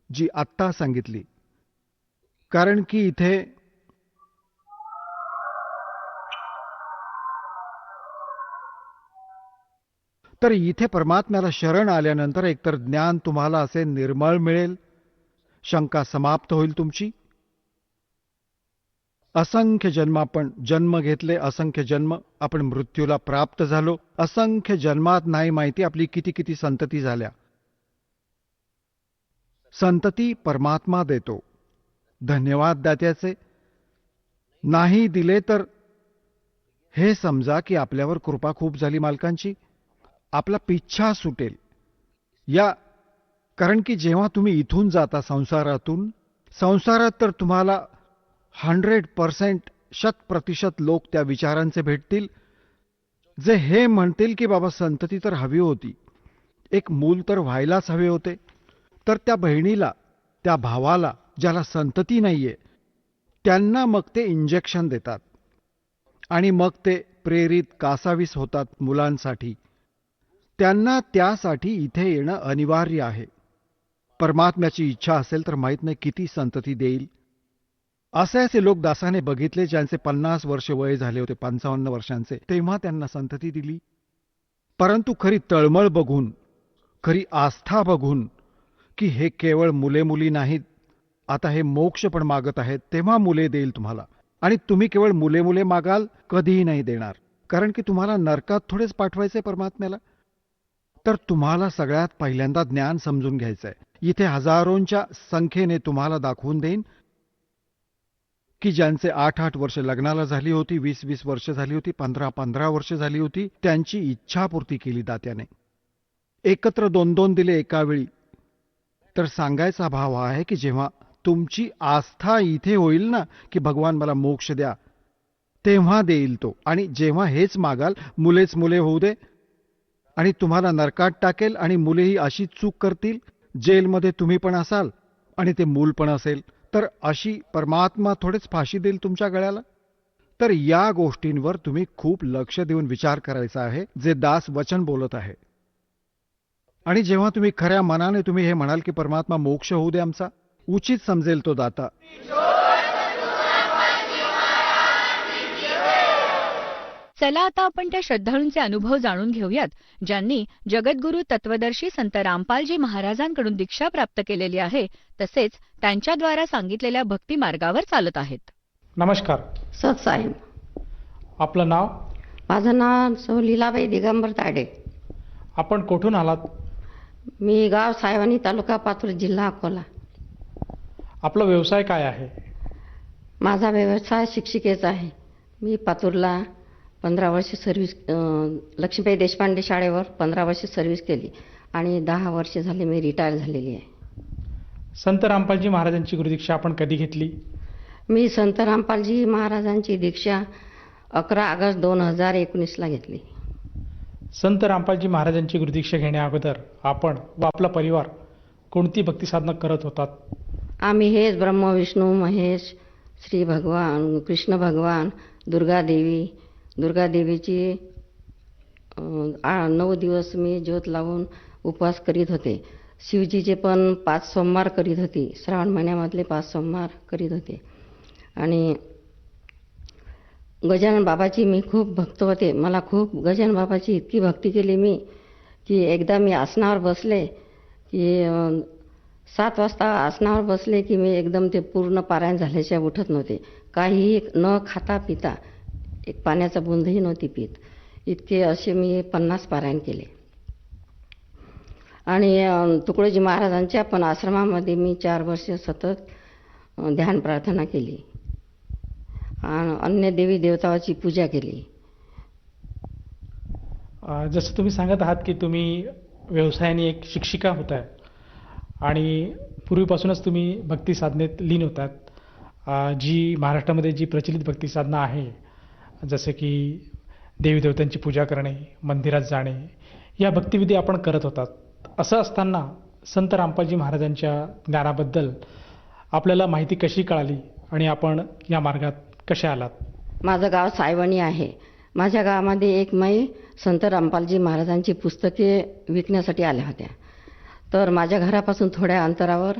जी आत्ता सांगितली. कारण की इथे तर इथे परमात्म्याला शरण आल्यानंतर एकतर ज्ञान तुम्हाला असे निर्मळ मिळेल, शंका समाप्त होईल तुमची. असंख्य जन्म आपण जन्म घेतले, असंख्य जन्म आपण मृत्यूला प्राप्त झालो, असंख्य जन्मात नाही माहिती आपली किती किती संतती झाल्या. संतती परमात्मा देतो. धन्यवाद दात्याचे. नाही दिले तर हे समजा की आपल्यावर कृपा खूप झाली मालकांची, आपला पिच्छा सुटेल. कारण की जेव्हा तुम्ही इथून जाता संसारात तर तुम्हाला 100% 100% लोक त्या विचारांचे भेटतील, जे हे म्हणतील की बाबा संतती तर हवी होती, एक मूल तर व्हायलाच हवे होते. तर त्या बहिणीला, त्या भावाला ज्याला संतती नाहीये, त्यांना मग ते इंजेक्शन देतात आणि मग ते प्रेरित कासावीस होतात मुलांसाठी. त्यांना त्यासाठी इथे येणं अनिवार्य आहे. परमात्म्याची इच्छा असेल तर माहीत नाही किती संतती देईल. असे लोक दासाने बघितले ज्यांचे 50 वर्ष वय झाले होते, 55 वर्षांचे, तेव्हा त्यांना संतती दिली. परंतु खरी तळमळ बघून, खरी आस्था बघून की हे केवळ मुले मुली नाहीत, आता हे मोक्ष पण मागत आहेत, तेव्हा मुले देईल तुम्हाला. आणि तुम्ही केवळ मुले मुले मागाल, कधीही नाही देणार. कारण की तुम्हाला नरकात थोडेच पाठवायचे परमात्म्याला. तर तुम्हाला सगळ्यात पहिल्यांदा ज्ञान समजून घ्यायचंय. इथे हजारोंच्या संख्येने तुम्हाला दाखवून देईन की ज्यांचे 8-8 वर्ष लग्नाला झाली होती, 20-20 वर्ष झाली होती, 15-15 वर्ष झाली होती, त्यांची इच्छापूर्ती केली दात्याने. एकत्र 2-2 दिले एका वेळी. तर सांगायचा भाव हा आहे की जेव्हा तुमची आस्था इथे होईल ना की भगवान मला मोक्ष द्या, तेव्हा देईल तो. आणि जेव्हा हेच मागाल, मुलेच मुले होऊ दे, आणि तुम्हाला नरकात टाकेल, आणि मुलेही अशी चूक करतील, जेलमध्ये तुम्ही पण असाल आणि ते मूल पण असेल, तर अशी परमात्मा थोडेच फाशी देईल तुमच्या गळ्याला. तर या गोष्टींवर तुम्ही खूप लक्ष देऊन विचार करायचा आहे, जे दास वचन बोलत आहे. आणि जेव्हा तुम्ही खऱ्या मनाने तुम्ही हे म्हणाल की परमात्मा मोक्ष होऊ दे आमचा, उचित समजेल तो दाता. चला आता आपण त्या श्रद्धाळूंचे अनुभव जाणून घेऊयात, ज्यांनी जगद्गुरू तत्वदर्शी संत रामपालजी महाराजांकडून दीक्षा प्राप्त केलेली आहे, तसेच त्यांच्याद्वारा सांगितलेल्या भक्ती मार्गावर चालत आहेत. नमस्कार. सतसाहेब. आपलं नाव? माझं नाव सौ लीलाबाई दिगंबर ताडे. आपण कुठून आलात? मी गाव सायवानी, तालुका पातूर, जिल्हा अकोला. आपला व्यवसाय काय आहे? माझा व्यवसाय शिक्षिकेचा आहे. मी पातूरला 15 वर्ष सर्व्हिस, लक्ष्मीबाई देशपांडे शाळेवर 15 वर्ष सर्व्हिस केली आणि 10 वर्ष झाले मी रिटायर झालेली आहे. संत रामपालजी महाराजांची गुरुदीक्षा आपण कधी घेतली? मी संत रामपालजी महाराजांची दीक्षा 11 ऑगस्ट 2019ला घेतली. संत रामपालजी महाराजांची गुरुदीक्षा घेण्या अगोदर आपण व आपला परिवार कोणती भक्ती साधना करत होतात? आम्ही हेच ब्रह्म विष्णू महेश, श्री भगवान, कृष्ण भगवान, दुर्गादेवीची 9 दिवस मी ज्योत लावून उपवास करीत होते. शिवजीचे पण 5 सोमवार करीत होती. श्रावण महिन्यामधले 5 सोमवार करीत होते. आणि गजानन बाबाची मी खूप भक्त होते. मला खूप गजानन बाबाची इतकी भक्ती केली मी की एकदा मी आसनावर बसले की 7 वाजता आसनावर बसले की मी एकदम ते पूर्ण पारायण झाल्याशिवाय उठत नव्हते. काहीही न खाता पिता, एक पाण्याचा बुंदही नव्हती पीत. इतके असे मी 50 पारायण केले. आणि तुकडोजी महाराजांच्या पण आश्रमामध्ये मी 4 वर्ष सतत ध्यान प्रार्थना केली. अन्य देवी देवताची पूजा केली. जसं तुम्ही सांगत आहात की तुम्ही व्यवसायाने एक शिक्षिका होताय आणि पूर्वीपासूनच तुम्ही भक्ती साधनेत लीन होतात. जी महाराष्ट्रामध्ये जी प्रचलित भक्ती साधना आहे, जसं की देवी देवतांची पूजा करणे, मंदिरात जाणे, या भक्तिविधी आपण करत होतात. असं असताना संत रामपालजी महाराजांच्या ज्ञानाबद्दल आपल्याला माहिती कशी कळाली आणि आपण या मार्गात कशा आलात? माझं गाव सायवणी आहे. माझ्या गावामध्ये एक माई संत रामपालजी महाराजांची पुस्तके विकण्यासाठी आल्या होत्या. तर माझ्या घरापासून थोड्या अंतरावर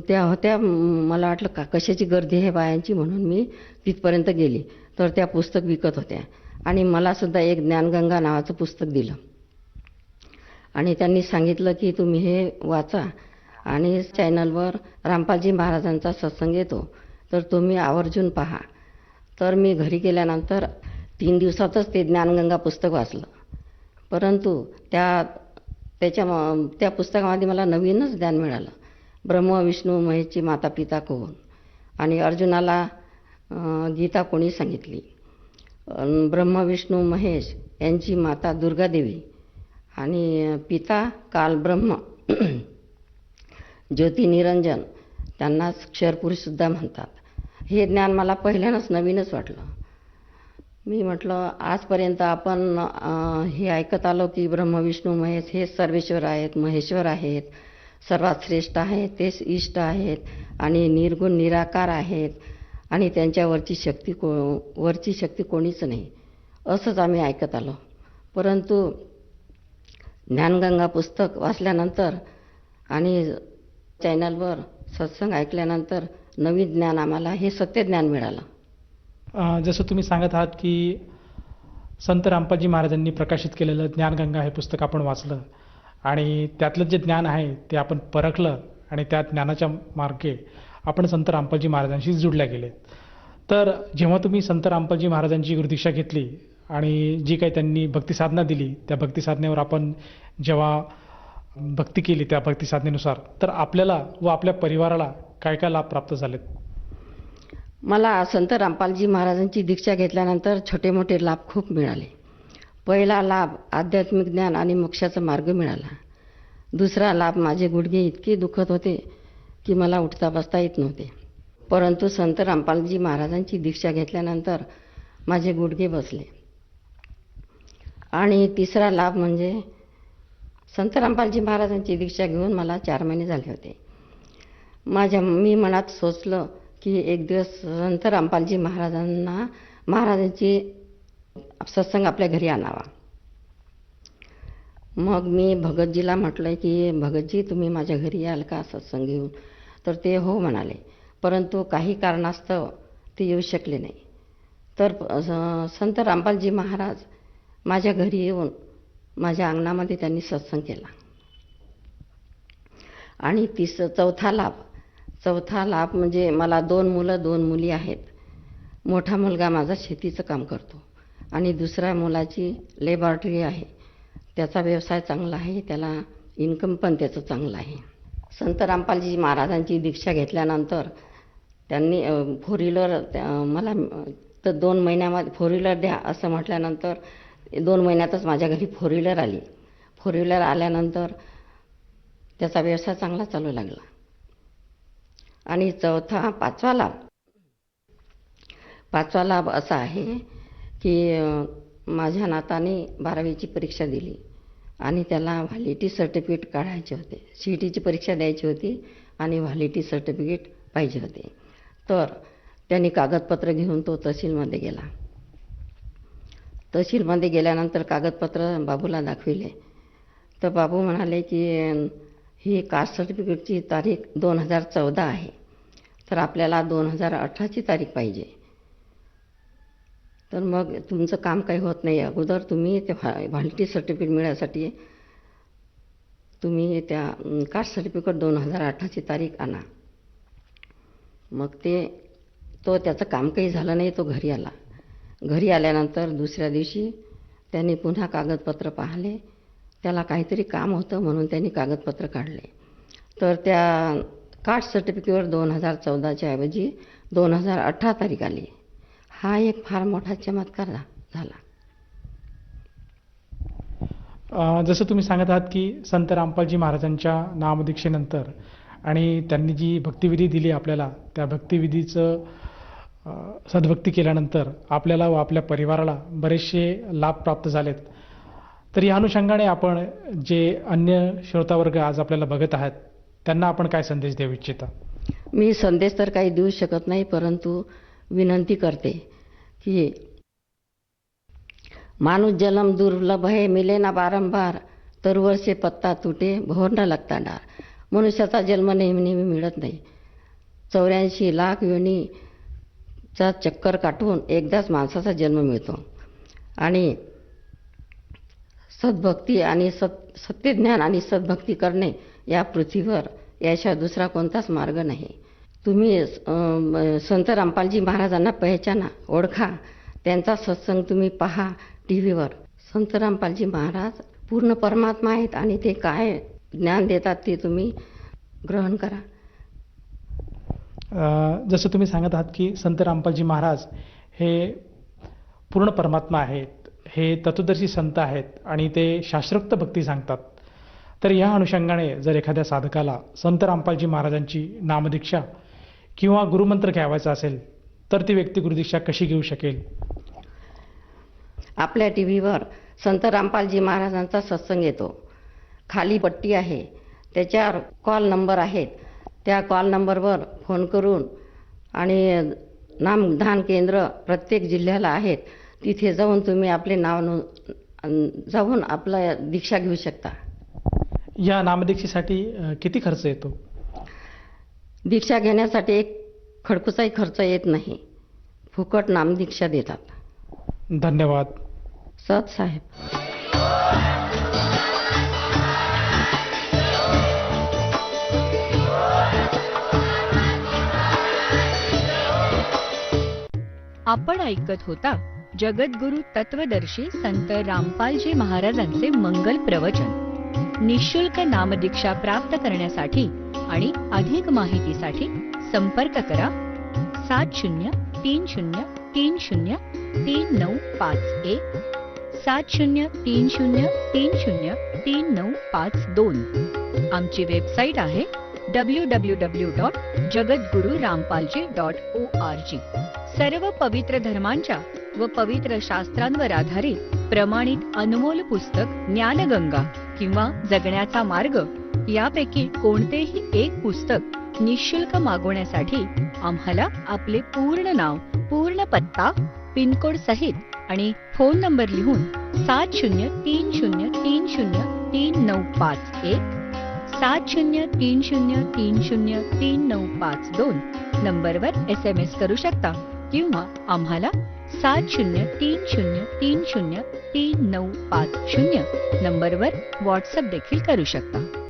त्या होत्या. मला वाटलं कशाची गर्दी आहे बायांची, म्हणून मी तिथपर्यंत गेली. तर त्या पुस्तक विकत होत्या आणि मला सुद्धा एक ज्ञानगंगा नावाचं पुस्तक दिलं आणि त्यांनी सांगितलं की तुम्ही हे वाचा आणि चॅनलवर रामपालजी महाराजांचा सत्संग येतो, तर तुम्ही आवर्जून पहा. तर मी घरी गेल्यानंतर 3 दिवसातच ते ज्ञानगंगा पुस्तक वाचलं. परंतु त्या पुस्तकामध्ये मला नवीनच ज्ञान मिळालं. ब्रह्म विष्णू महेशची माता पिता कोण आणि अर्जुनाला गीता कोणी सांगितली. ब्रह्म विष्णू महेश यांची माता दुर्गादेवी आणि पिता काल ब्रह्म ज्योती निरंजन, त्यांनाच क्षरपुरुषसुद्धा म्हणतात. हे ज्ञान मला पहिल्यानंच नवीनच वाटलं. मी म्हटलं आजपर्यंत आपण हे ऐकत आलो की ब्रह्म विष्णू महेश हे सर्वेश्वर आहेत, महेश्वर आहेत, सर्वात श्रेष्ठ आहेत, तेच इष्ट आहेत आणि निर्गुण निराकार आहेत आणि त्यांच्यावरची वरची शक्ती कोणीच नाही, असंच आम्ही ऐकत आलो. परंतु ज्ञानगंगा पुस्तक वाचल्यानंतर आणि चॅनलवर सत्संग ऐकल्यानंतर नवीन ज्ञान आम्हाला हे सत्य ज्ञान मिळालं. जसं तुम्ही सांगत आहात की संत रामपालजी महाराजांनी प्रकाशित केलेलं ज्ञानगंगा हे पुस्तक आपण वाचलं आणि त्यातलं जे ज्ञान आहे ते आपण परखलं आणि त्या ज्ञानाच्या मार्गे आपण संत रामपालजी महाराजांशी जुडल्या गेलेत. तर जेव्हा तुम्ही संत रामपालजी महाराजांची गुरुदीक्षा घेतली आणि जी काही त्यांनी भक्ती साधना दिली, त्या भक्ती साधनेवर आपण जेव्हा भक्ती केली त्या भक्ती साधनेनुसार, तर आपल्याला व आपल्या परिवाराला काय काय लाभ प्राप्त झालेत? मला संत रामपालजी महाराजांची दीक्षा घेतल्यानंतर छोटे मोठे लाभ खूप मिळाले. पहिला लाभ आध्यात्मिक ज्ञान आणि मोक्षाचा मार्ग मिळाला. दुसरा लाभ, माझे गुडघे इतके दुखत होते की मला उठता बसता येत नव्हते. परंतु संत रामपालजी महाराजांची दीक्षा घेतल्यानंतर माझे गुडघे बसले. आणि तिसरा लाभ म्हणजे संत रामपालजी महाराजांची दीक्षा घेऊन मला 4 महिने झाले होते. मी मनात सोचलं की एक दिवस संत रामपालजी महाराजांची सत्संग आपल्या घरी आणावा. मग मी भगतजीला म्हटलं की भगतजी तुम्ही माझ्या घरी याल का सत्संग घेऊन? तर ते हो म्हणाले. परंतु काही कारणास्तव ते येऊ शकले नाही. तर संत रामपालजी महाराज माझ्या घरी येऊन माझ्या अंगणामध्ये त्यांनी सत्संग केला. आणि चौथा लाभ म्हणजे मला 2 मुलं 2 मुली आहेत. मोठा मुलगा माझा शेतीचं काम करतो आणि दुसऱ्या मुलाची लॅबॉरेटरी आहे. त्याचा व्यवसाय चांगला आहे, त्याला इन्कम पण त्याचं चांगलं आहे. संत रामपालजी महाराजांची दीक्षा घेतल्यानंतर त्यांनी 4 व्हीलर मला तर 2 महिन्यामध्ये 4 व्हीलर द्या असं म्हटल्यानंतर 2 महिन्यातच माझ्या घरी 4 व्हीलर आली. 4 व्हीलर आल्यानंतर त्याचा व्यवसाय चांगला चालू लागला. आणि पाचवा लाभ असा आहे की माझ्या नाताने 12वीची परीक्षा दिली आणि त्याला व्हॅलिडिटी सर्टिफिकेट काढायचे होते. CETची परीक्षा द्यायची होती आणि व्हॅलिडिटी सर्टिफिकेट पाहिजे होते. तर त्यांनी कागदपत्र घेऊन तो तहसीलमध्ये गेला. तहसीलमध्ये गेल्यानंतर कागदपत्र बाबूला दाखविले. तर बाबू म्हणाले की ही कास्ट सर्टिफिकेटची तारीख 2014 आहे, तर आपल्याला 2018ची तारीख पाहिजे. तर मग तुमचं काम काही होत नाही, अगोदर तुम्ही ते व्हॅलिडिटी सर्टिफिकेट मिळण्यासाठी तुम्ही त्या कास्ट सर्टिफिकेट 2018ची तारीख आणा. मग त्याचं काम काही झालं नाही. तो घरी आला. घरी आल्यानंतर दुसऱ्या दिवशी त्यांनी पुन्हा कागदपत्र पाहिले. त्याला काहीतरी काम होतं म्हणून त्यांनी कागदपत्र काढले. तर त्या कास्ट सर्टिफिकेटवर 2014च्या ऐवजी 2018 तारीख आली. हा एक फार मोठा चमत्कार झाला. जसं तुम्ही सांगत आहात की संत रामपालजी महाराजांच्या नामदीक्षेनंतर आणि त्यांनी जी भक्तिविधी दिली आपल्याला, त्या भक्तिविधीचं सद्भक्ती केल्यानंतर आपल्याला व आपल्या परिवाराला बरेचसे लाभ प्राप्त झालेत. तर या अनुषंगाने आपण जे अन्य श्रोतावर्ग आज आपल्याला बघत आहेत त्यांना आपण काय संदेश देऊ इच्छिता? मी संदेश तर काही देऊ शकत नाही, परंतु विनंती करते की माणूस जन्म दुर्लभ है, मिले ना बारंबार, तरुवर से पत्ता तुटे, भोर न लगता डार. मनुष्याचा जन्म नेहमी नेहमी मिळत नाही. 84 लाख योनीचा चक्कर काटून एकदाच माणसाचा जन्म मिळतो. आणि सद्भक्ती आणि सत्यज्ञान आणि सद्भक्ती करणे या पृथ्वीवर याशिवाय दुसरा कोणताच मार्ग नाही. तुम्ही संत रामपालजी महाराजांना पहिचाना, ओळखा. त्यांचा सत्संग तुम्ही पहा TV वर. संत रामपालजी महाराज पूर्ण परमात्मा आहेत आणि ते काय ज्ञान देतात ते तुम्ही ग्रहण करा. जसं तुम्ही सांगत आहात की संत रामपालजी महाराज हे पूर्ण परमात्मा आहेत, हे तत्वदर्शी संत आहेत आणि ते शास्त्रोक्त भक्ती सांगतात. तर या अनुषंगाने जर एखाद्या साधकाला संत रामपालजी महाराजांची नामदीक्षा किंवा गुरुमंत्र घ्यावायचा असेल तर ती व्यक्ती गुरुदीक्षा कशी घेऊ शकेल? आपल्या TV वर संत रामपालजी महाराजांचा सत्संग येतो. खाली पट्टी आहे, त्याच्यावर कॉल नंबर आहेत. त्या कॉल नंबरवर फोन करून आणि नामदान केंद्र प्रत्येक जिल्ह्याला आहेत, तिथे जाऊन तुम्ही आपले नाव जाऊन आपला दीक्षा घेऊ शकता. या नामदीक्षेसाठी किती खर्च येतो? दीक्षा घेण्यासाठी एक खडपूचाही खर्च येत नाही. फुकट नामदीक्षा देतात. धन्यवाद. सत साहेब. आपण ऐकत होता जगद्गुरु तत्वदर्शी संत रामपालजी महाराजांचे मंगल प्रवचन. निःशुल्क नामदीक्षा प्राप्त करण्यासाठी आणि अधिक माहितीसाठी संपर्क करा 7030303951 7030303952. आमची वेबसाईट आहे www.jagadgururampalji.org. सर्व पवित्र धर्मांच्या व पवित्र शास्त्रांवर आधारित प्रमाणित अनमोल पुस्तक ज्ञानगंगा किंवा जगण्याचा मार्ग यापैकी कोणतेही एक पुस्तक निःशुल्क मागवण्यासाठी आम्हाला आपले पूर्ण नाव, पूर्ण पत्ता, पिनकोड सहित आणि फोन नंबर लिहून 7030303951 7030303952 नंबरवर SMS करू शकता किंवा आम्हाला 7030303950 नंबरवर व्हॉट्सअप देखील करू शकता.